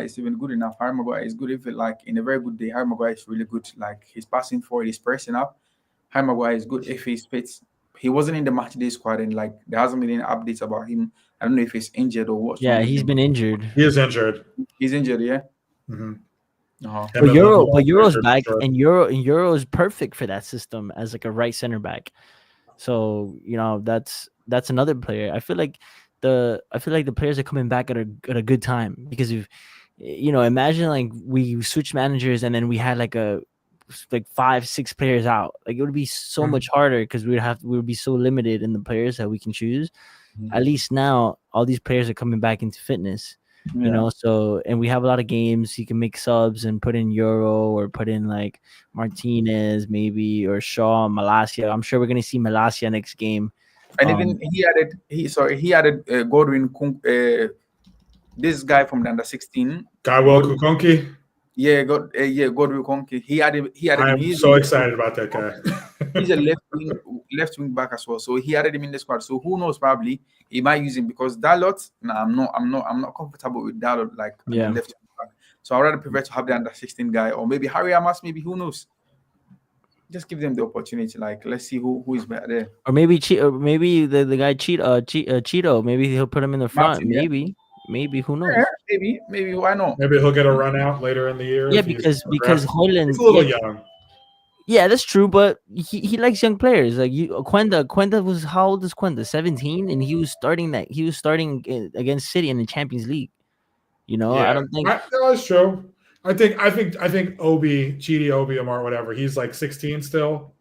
is even good enough. Harry Maguire is good if like in a very good day. Harry Maguire is really good. Like he's passing forward, he's pressing up. Harry Maguire is good if he's fit. He wasn't in the match day squad, and like there hasn't been any updates about him. I don't know if he's injured or what's wrong Yeah, with he's him. been injured. He is injured. He's injured, yeah. Mm-hmm. Uh-huh. But Euro's back, and Euro is perfect for that system as like a right center back. So that's another player. I feel like the players are coming back at a good time, because if imagine like we switch managers and then we had like 5-6 players out, like it would be so much harder, because we would be so limited in the players that we can choose. At least now all these players are coming back into fitness. So, and we have a lot of games. You can make subs and put in Euro, or put in like Martinez maybe, or Shaw, Malacia. I'm sure we're gonna see Malacia next game. And even he added Godwin, this guy from the under 16, Kukonki. Yeah, Godwin Conke. He added. I'm so excited about that guy. He's a left wing back as well. So he added him in the squad. So who knows? Probably he might use him, because Dalot. I'm not comfortable with Dalot like on the left wing back. So I'd rather prefer to have the under 16 guy, or maybe Harry Amas. Maybe, who knows? Just give them the opportunity. Like, let's see who is better there. Or maybe the guy Cheeto. Maybe he'll put him in the front. Martin, Maybe who knows? Yeah, maybe why not? Maybe he'll get a run out later in the year. Yeah, because Højlund's a little young. Yeah, that's true, but he likes young players. Like Quenda was, how old is Quenda? 17, and he was starting against City in the Champions League. I don't think that's true. I think Chidi Obi Amar, whatever. He's like 16 still.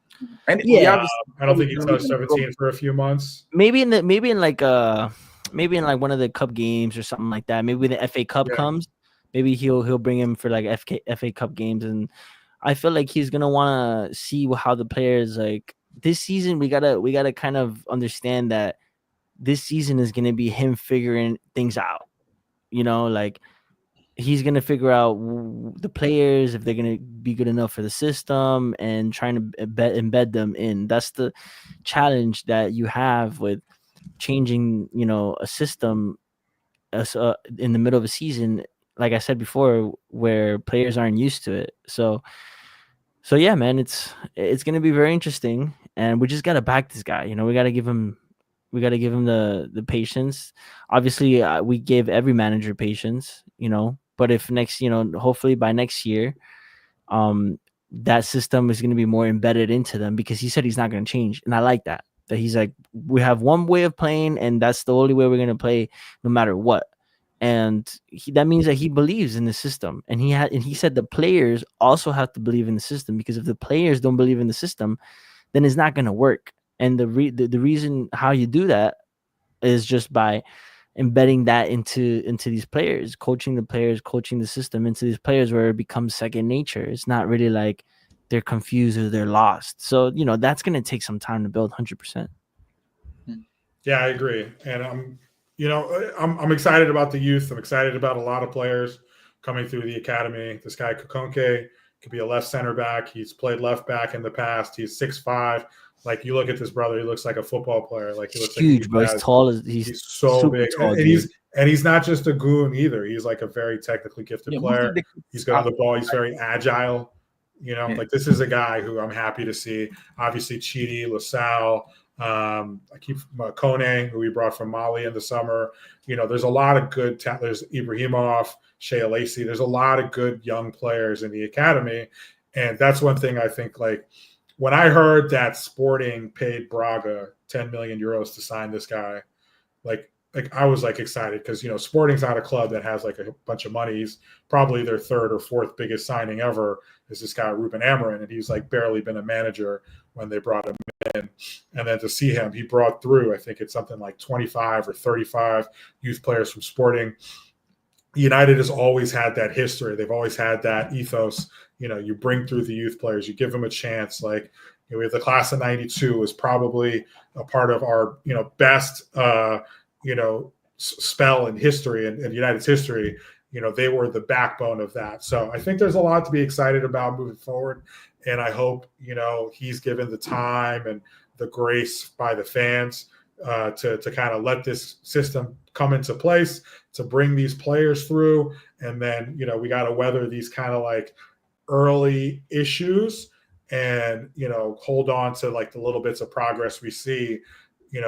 And I don't think he touched 17 for a few months. Maybe in like one of the cup games or something like that. Maybe when the FA Cup comes, maybe he'll bring him for like FA Cup games. And I feel like he's gonna want to see how the players, like this season. We gotta kind of understand that this season is gonna be him figuring things out. Like he's gonna figure out the players, if they're gonna be good enough for the system, and trying to embed them in. That's the challenge that you have with changing, a system in the middle of a season, like I said before, where players aren't used to it. So yeah, man, it's gonna be very interesting, and we just gotta back this guy. We gotta give him the patience. Obviously, we gave every manager patience, but if next, hopefully by next year, that system is going to be more embedded into them, because he said he's not going to change. And I like that he's like, we have one way of playing, and that's the only way we're going to play no matter what. And that means that he believes in the system, and he said the players also have to believe in the system, because if the players don't believe in the system, then it's not going to work. And the reason how you do that is just by embedding that into these players, coaching the system into these players, where it becomes second nature. It's not really like they're confused or they're lost. So, that's going to take some time to build 100%. Yeah, I agree. And I'm excited about the youth. I'm excited about a lot of players coming through the academy. This guy Kukonke could be a left center back. He's played left back in the past. He's 6'5". Like, you look at this brother, he looks like a football player. Like, he looks huge, like bro. He's tall. He's so big, tall, and he's not just a goon either. He's like a very technically gifted player. He's good on the ball. He's very agile. Like, this is a guy who I'm happy to see. Obviously, Chidi, LaSalle, Kone, who we brought from Mali in the summer. There's a lot of good talent. There's Ibrahimov, Shea Lacey. There's a lot of good young players in the academy, and that's one thing I think, like, when I heard that Sporting paid Braga 10 million euros to sign this guy, like I was like excited, because Sporting's not a club that has like a bunch of money. He's probably their third or fourth biggest signing ever is this guy Rúben Amorim, and he's like barely been a manager when they brought him in. And then to see him, he brought through, I think it's something like 25 or 35 youth players from Sporting. United has always had that history. They've always had that ethos. You bring through the youth players, you give them a chance. Like, we have the class of 92 is probably a part of our, best, spell in history and United's history. They were the backbone of that. So I think there's a lot to be excited about moving forward. And I hope, he's given the time and the grace by the fans to kind of let this system come into place, to bring these players through, and then we got to weather these kind of like early issues, and hold on to like the little bits of progress we see,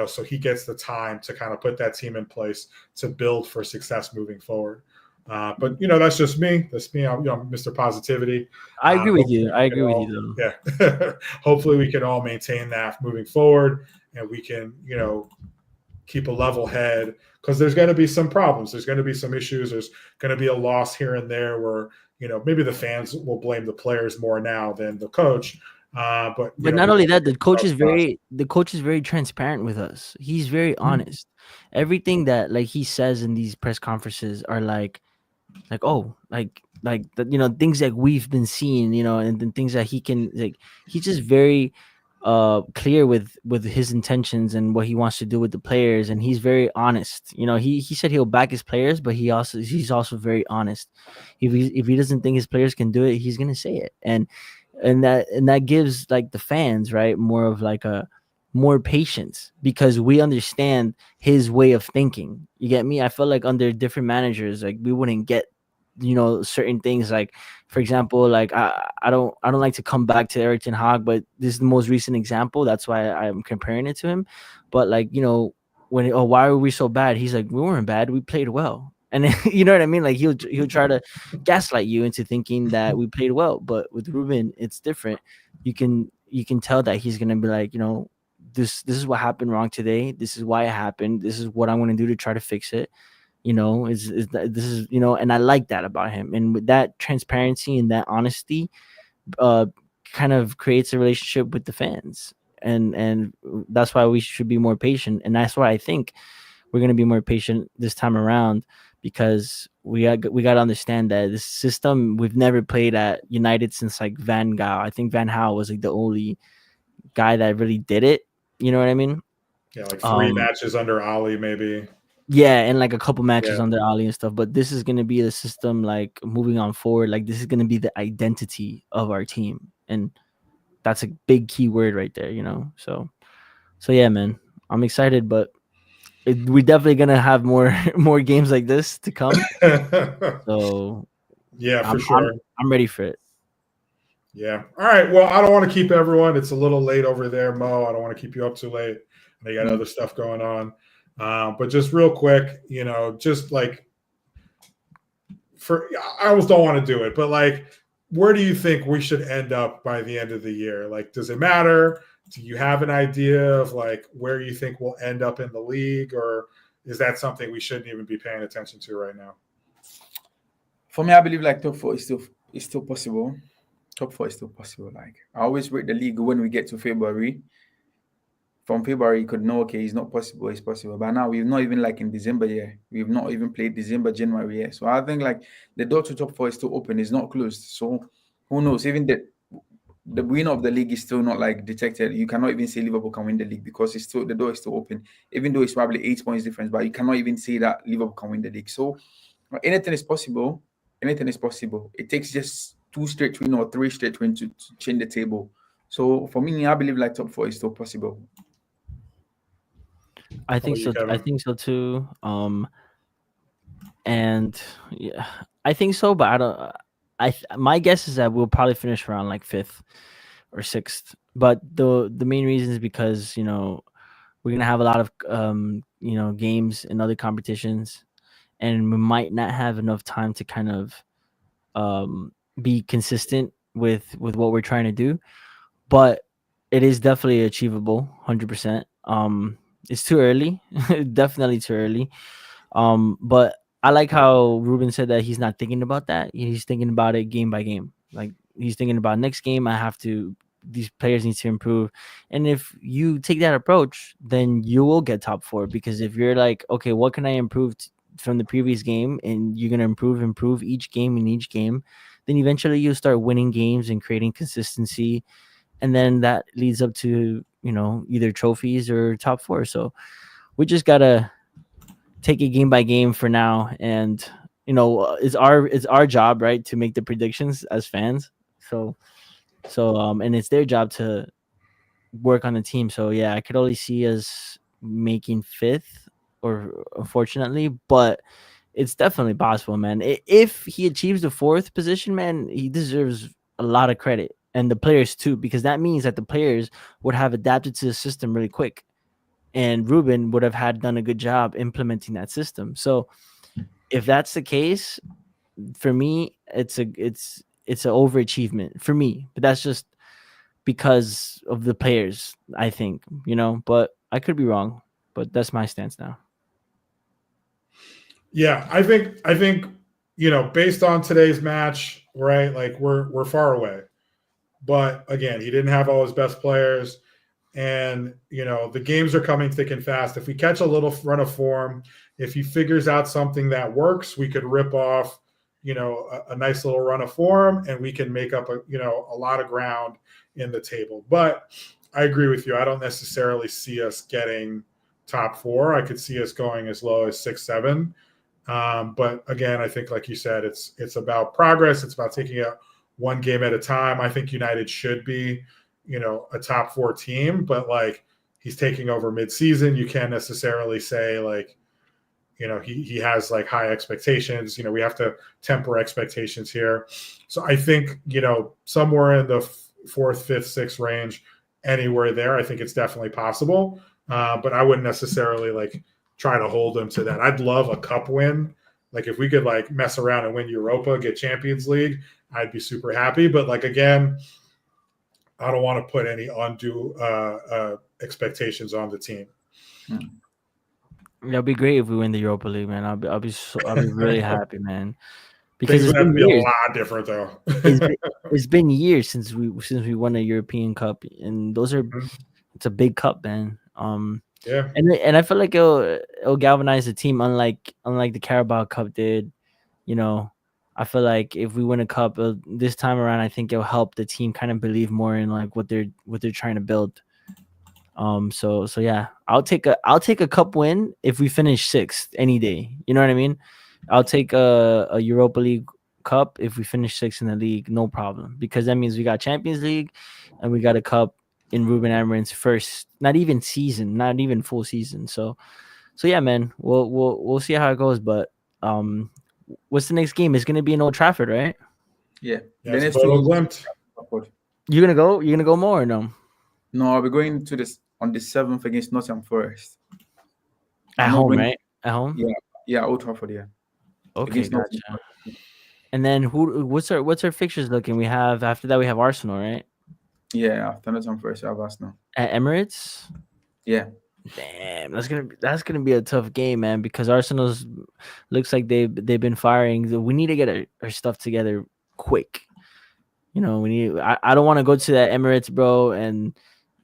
so he gets the time to kind of put that team in place to build for success moving forward. But that's just me. That's me. I'm Mr. Positivity. I agree with you. I agree with you, though. Yeah. Hopefully, we can all maintain that moving forward, and we can, keep a level head, because there's going to be some problems. There's going to be some issues. There's going to be a loss here and there where maybe the fans will blame the players more now than the coach. But not only that, the coach is very transparent with us. He's very honest. Everything that like he says in these press conferences are like things that we've been seeing, and then things that he can like. He's just very clear with his intentions and what he wants to do with the players, and he's very honest. He said he'll back his players, but he's also very honest. If he doesn't think his players can do it, he's gonna say it, and that gives like the fans, right, more of like a more patience, because we understand his way of thinking. You get me? I feel like under different managers, like we wouldn't get certain things. Like for example, like I don't like to come back to Eric Ten Hag, but this is the most recent example. That's why I'm comparing it to him. But like when why were we so bad? He's like, we weren't bad. We played well. And you know what I mean? Like he'll try to gaslight you into thinking that we played well. But with Rúben, it's different. You can tell that he's gonna be like, this is what happened wrong today. This is why it happened. This is what I'm gonna do to try to fix it. This is and I like that about him. And with that transparency and that honesty, kind of creates a relationship with the fans. And that's why we should be more patient. And that's why I think we're gonna be more patient this time around, because we got to understand that this system, we've never played at United since like Van Gaal. I think Van Gaal was like the only guy that really did it. You know what I mean? Yeah, like 3 matches under Ali, maybe. Yeah, and like a couple matches under Ali and stuff. But this is gonna be the system, like moving on forward. Like this is gonna be the identity of our team, and that's a big key word right there. So yeah, man, I'm excited, but we're definitely gonna have more games like this to come. So yeah, for sure, I'm ready for it. Yeah. All right. Well, I don't want to keep everyone. It's a little late over there, Mo. I don't want to keep you up too late. They got other stuff going on. But just real quick, just like I almost don't want to do it, but like, where do you think we should end up by the end of the year? Like, does it matter? Do you have an idea of like where you think we'll end up in the league, or is that something we shouldn't even be paying attention to right now? For me, I believe like top 4 is still possible. Top 4 is still possible. Like I always rate the league when we get to February. From February, you could know, okay, it's not possible, it's possible. But now we've not even like in December yet. We've not even played December, January yet. So I think like the door to top 4 is still open, it's not closed. So who knows? Even the winner of the league is still not like detected. You cannot even say Liverpool can win the league because the door is still open. Even though it's probably 8 points difference, but you cannot even say that Liverpool can win the league. So anything is possible. Anything is possible. It takes just 2 straight wins or 3 straight wins to change the table. So for me, I believe like top 4 is still possible. I think so. I think so too. And yeah, I think so. But I don't. My guess is that we'll probably finish around like 5th or 6th. But the main reason is because we're gonna have a lot of games and other competitions, and we might not have enough time to kind of be consistent with what we're trying to do. But it is definitely achievable, 100%. It's too early, definitely too early. But I like how Rúben said that he's not thinking about that. He's thinking about it game by game. Like he's thinking about next game. These players need to improve. And if you take that approach, then you will get top 4. Because if you're like, okay, what can I improve from the previous game, and you're gonna improve each game in each game, then eventually you'll start winning games and creating consistency, and then that leads up to either trophies or top 4. So we just gotta take it game by game for now, and it's our job, right, to make the predictions as fans. So and it's their job to work on the team. So yeah, I could only see us making fifth, or unfortunately, but it's definitely possible, man. If he achieves the fourth position, man, he deserves a lot of credit, and the players too, because that means that the players would have adapted to the system really quick, and Ruben would have done a good job implementing that system. So if that's the case, for me, it's an overachievement for me, but that's just because of the players, I think, but I could be wrong, but that's my stance now. Yeah, I think based on today's match, right? Like we're far away. But again, he didn't have all his best players. And the games are coming thick and fast. If we catch a little run of form, if he figures out something that works, we could rip off a nice little run of form, and we can make up a lot of ground in the table. But I agree with you. I don't necessarily see us getting top 4. I could see us going as low as 6, 7. But again, I think, like you said, it's about progress. It's about taking it one game at a time. I think United should be a top 4 team, but like he's taking over mid-season. You can't necessarily say like, he has like high expectations. We have to temper expectations here. So I think, somewhere in the 4th, 5th, 6th range, anywhere there, I think it's definitely possible. But I wouldn't necessarily like try to hold him to that. I'd love a cup win. Like if we could like mess around and win Europa, get Champions League, I'd be super happy. But like, again, I don't want to put any undue expectations on the team. It'll be great if we win the Europa League, man. I'll be really happy, man. Because it's been years. A lot different though. It's been years since we won a European Cup, and it's a big cup, man. Yeah, and I feel like it'll galvanize the team, unlike the Carabao Cup did. I feel like if we win a cup this time around, I think it'll help the team kind of believe more in like what they're trying to build. So yeah, I'll take a cup win if we finish 6th any day. You know what I mean? I'll take a Europa League cup if we finish 6th in the league, no problem, because that means we got Champions League and we got a cup in Rúben Amorim's first, not even full season. So yeah, man, we'll see how it goes. But what's the next game? It's gonna be in Old Trafford, right? Yeah. Then it's Glimt. You're gonna go more or no? No, I'll be going to this on the 7th against Nottingham Forest. At home, right? At home? Yeah, Old Trafford, yeah. Okay, gotcha. And then what's our fixtures looking? We have, after that we have Arsenal, right? Yeah, after Nottingham Forest, I have Arsenal. At Emirates? Yeah. Damn, that's gonna be a tough game, man, because Arsenal's looks like they've been firing. We need to get our stuff together quick. We need. I don't want to go to that Emirates, bro, and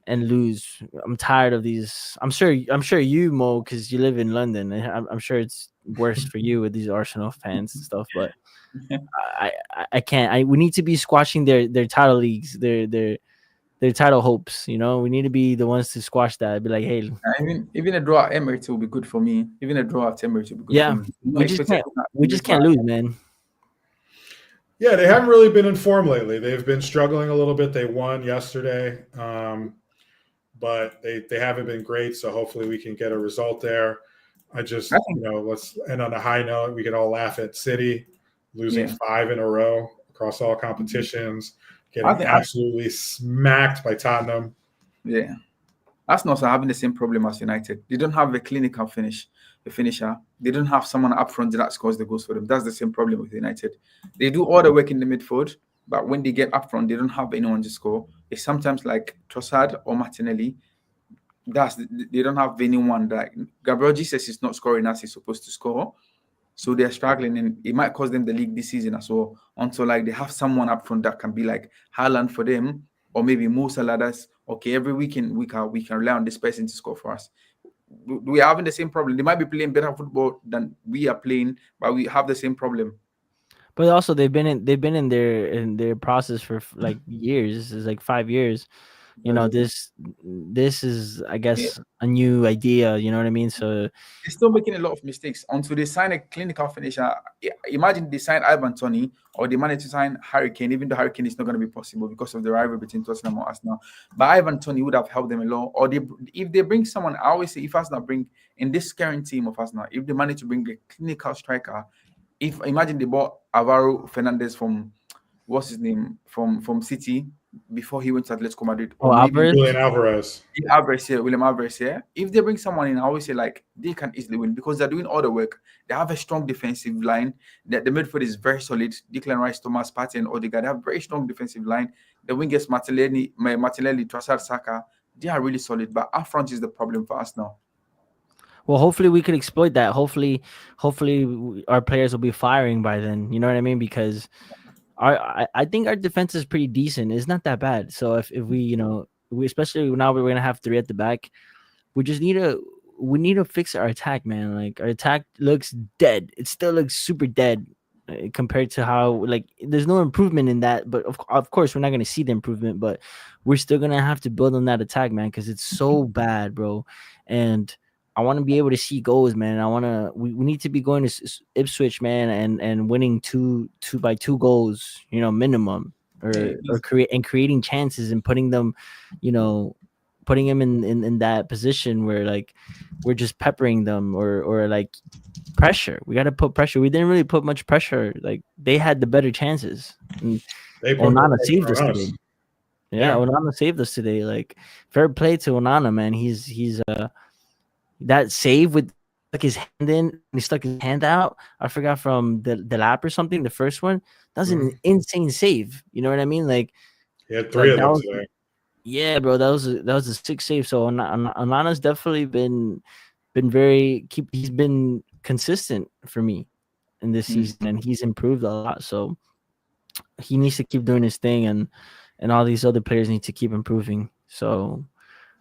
lose. I'm tired of these. I'm sure you, Mo, because you live in London. I'm sure it's worse for you with these Arsenal fans and stuff. But I can't. We need to be squashing their title leagues, their title hopes. We need to be the ones to squash that. Be like, hey, even a draw at Emirates will be good for me. Even a draw at Emirates will be good for me. We just can't lose, man. Yeah, they haven't really been in form lately. They've been struggling a little bit. They won yesterday, but they haven't been great. So hopefully we can get a result there. Let's end on a high note. We can all laugh at City losing 5 in a row across all competitions, getting absolutely smacked by Tottenham. Yeah. Arsenal are having the same problem as United. They don't have a clinical finisher. They don't have someone up front that scores the goals for them. That's the same problem with United. They do all the work in the midfield, but when they get up front, they don't have anyone to score. It's sometimes like Trossard or Martinelli. They don't have anyone that Gabriel Jesus is not scoring as he's supposed to score. So they're struggling, and it might cost them the league this season as well. Until like they have someone up front that can be like Haaland for them, or maybe Mo Salah. That's okay. Every weekend we can rely on this person to score for us. We are having the same problem. They might be playing better football than we are playing, but we have the same problem. But also they've been in their process for like years. It's like 5 years. you know, this is, I guess, a new idea. You know what I mean? So they're still making a lot of mistakes until they sign a clinical finisher. Imagine they sign Ivan Toney or they manage to sign Harry Kane, even though Harry Kane is not going to be possible because of the rivalry between Tottenham and Arsenal. But Ivan Toney would have helped them a lot. Or if they bring someone, I always say, if Arsenal bring in this current team of Arsenal, if they manage to bring a clinical striker, if imagine they bought Alvaro Fernandez from what's his name from City before he went to Atletico Madrid, or maybe Alvarez. Julian Alvarez. William Alvarez here. If they bring someone in, I always say like they can easily win because they're doing all the work. They have a strong defensive line. The midfield is very solid. Declan Rice, Thomas Partey, and Odegaard. They have very strong defensive line. The wingers Martinelli, Trossard, Saka, they are really solid. But up front is the problem for us now. Well, hopefully we could exploit that. Hopefully our players will be firing by then. You know what I mean? Because I think our defense is pretty decent. It's not that bad. So if we, you know, especially now we're gonna have 3 at the back, we need to fix our attack, man. Like our attack looks dead. It still looks super dead compared to how, like, there's no improvement in that. But of course we're not gonna see the improvement, but we're still gonna have to build on that attack, man, because it's so bad, bro. And I want to be able to see goals, man. We need to be going to Ipswich, man, and winning 2 goals, you know, minimum, or creating chances and putting them, you know, putting them in that position where like we're just peppering them or like pressure. We got to put pressure. We didn't really put much pressure. Like they had the better chances. And Onana saved us today. Yeah, Onana saved us today. Like fair play to Onana, man. He's that save with like his hand in, he stuck his hand out. I forgot from the lap or something. The first one, that was an insane save. You know what I mean? Like he had 3 of them today. Yeah, bro, that was a 6 save. So Onana's definitely been he's been consistent for me in this season, and he's improved a lot. So he needs to keep doing his thing, and all these other players need to keep improving. So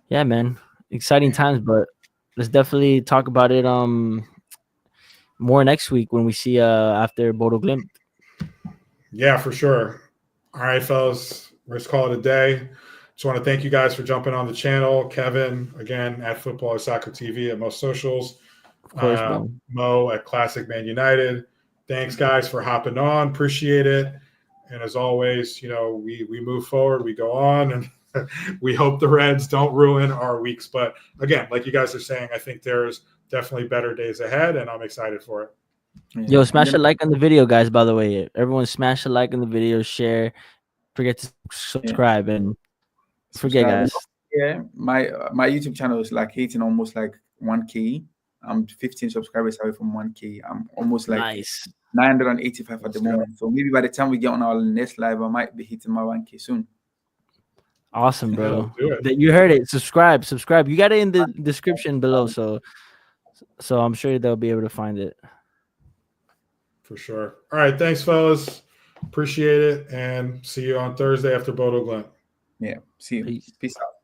yeah, man, exciting times, but let's definitely talk about it more next week when we see after Bodo Glimt. Yeah, for sure. All right, fellas, let's call it a day. Just want to thank you guys for jumping on the channel. Kevin, again, at Football or Soccer TV at most socials. Of course, bro. Mo at Classic Man United. Thanks, guys, for hopping on. Appreciate it. And as always, you know, we move forward, we go on, and we hope the Reds don't ruin our weeks. But again, like you guys are saying, I think there's definitely better days ahead, and I'm excited for it. Yo, smash a like on the video, guys, by the way. Everyone smash a like on the video, share. Forget to subscribe and forget, guys. Yeah, my YouTube channel is like hitting almost like 1K. I'm 15 subscribers away from 1K. I'm almost like 985 at the moment. So maybe by the time we get on our next live, I might be hitting my 1K soon. Awesome, bro. You heard it. Subscribe. You got it in the description below, so I'm sure they'll be able to find it. For sure. All right, thanks, fellas. Appreciate it, and see you on Thursday after Bodo Glimt. Yeah, see you. Peace out.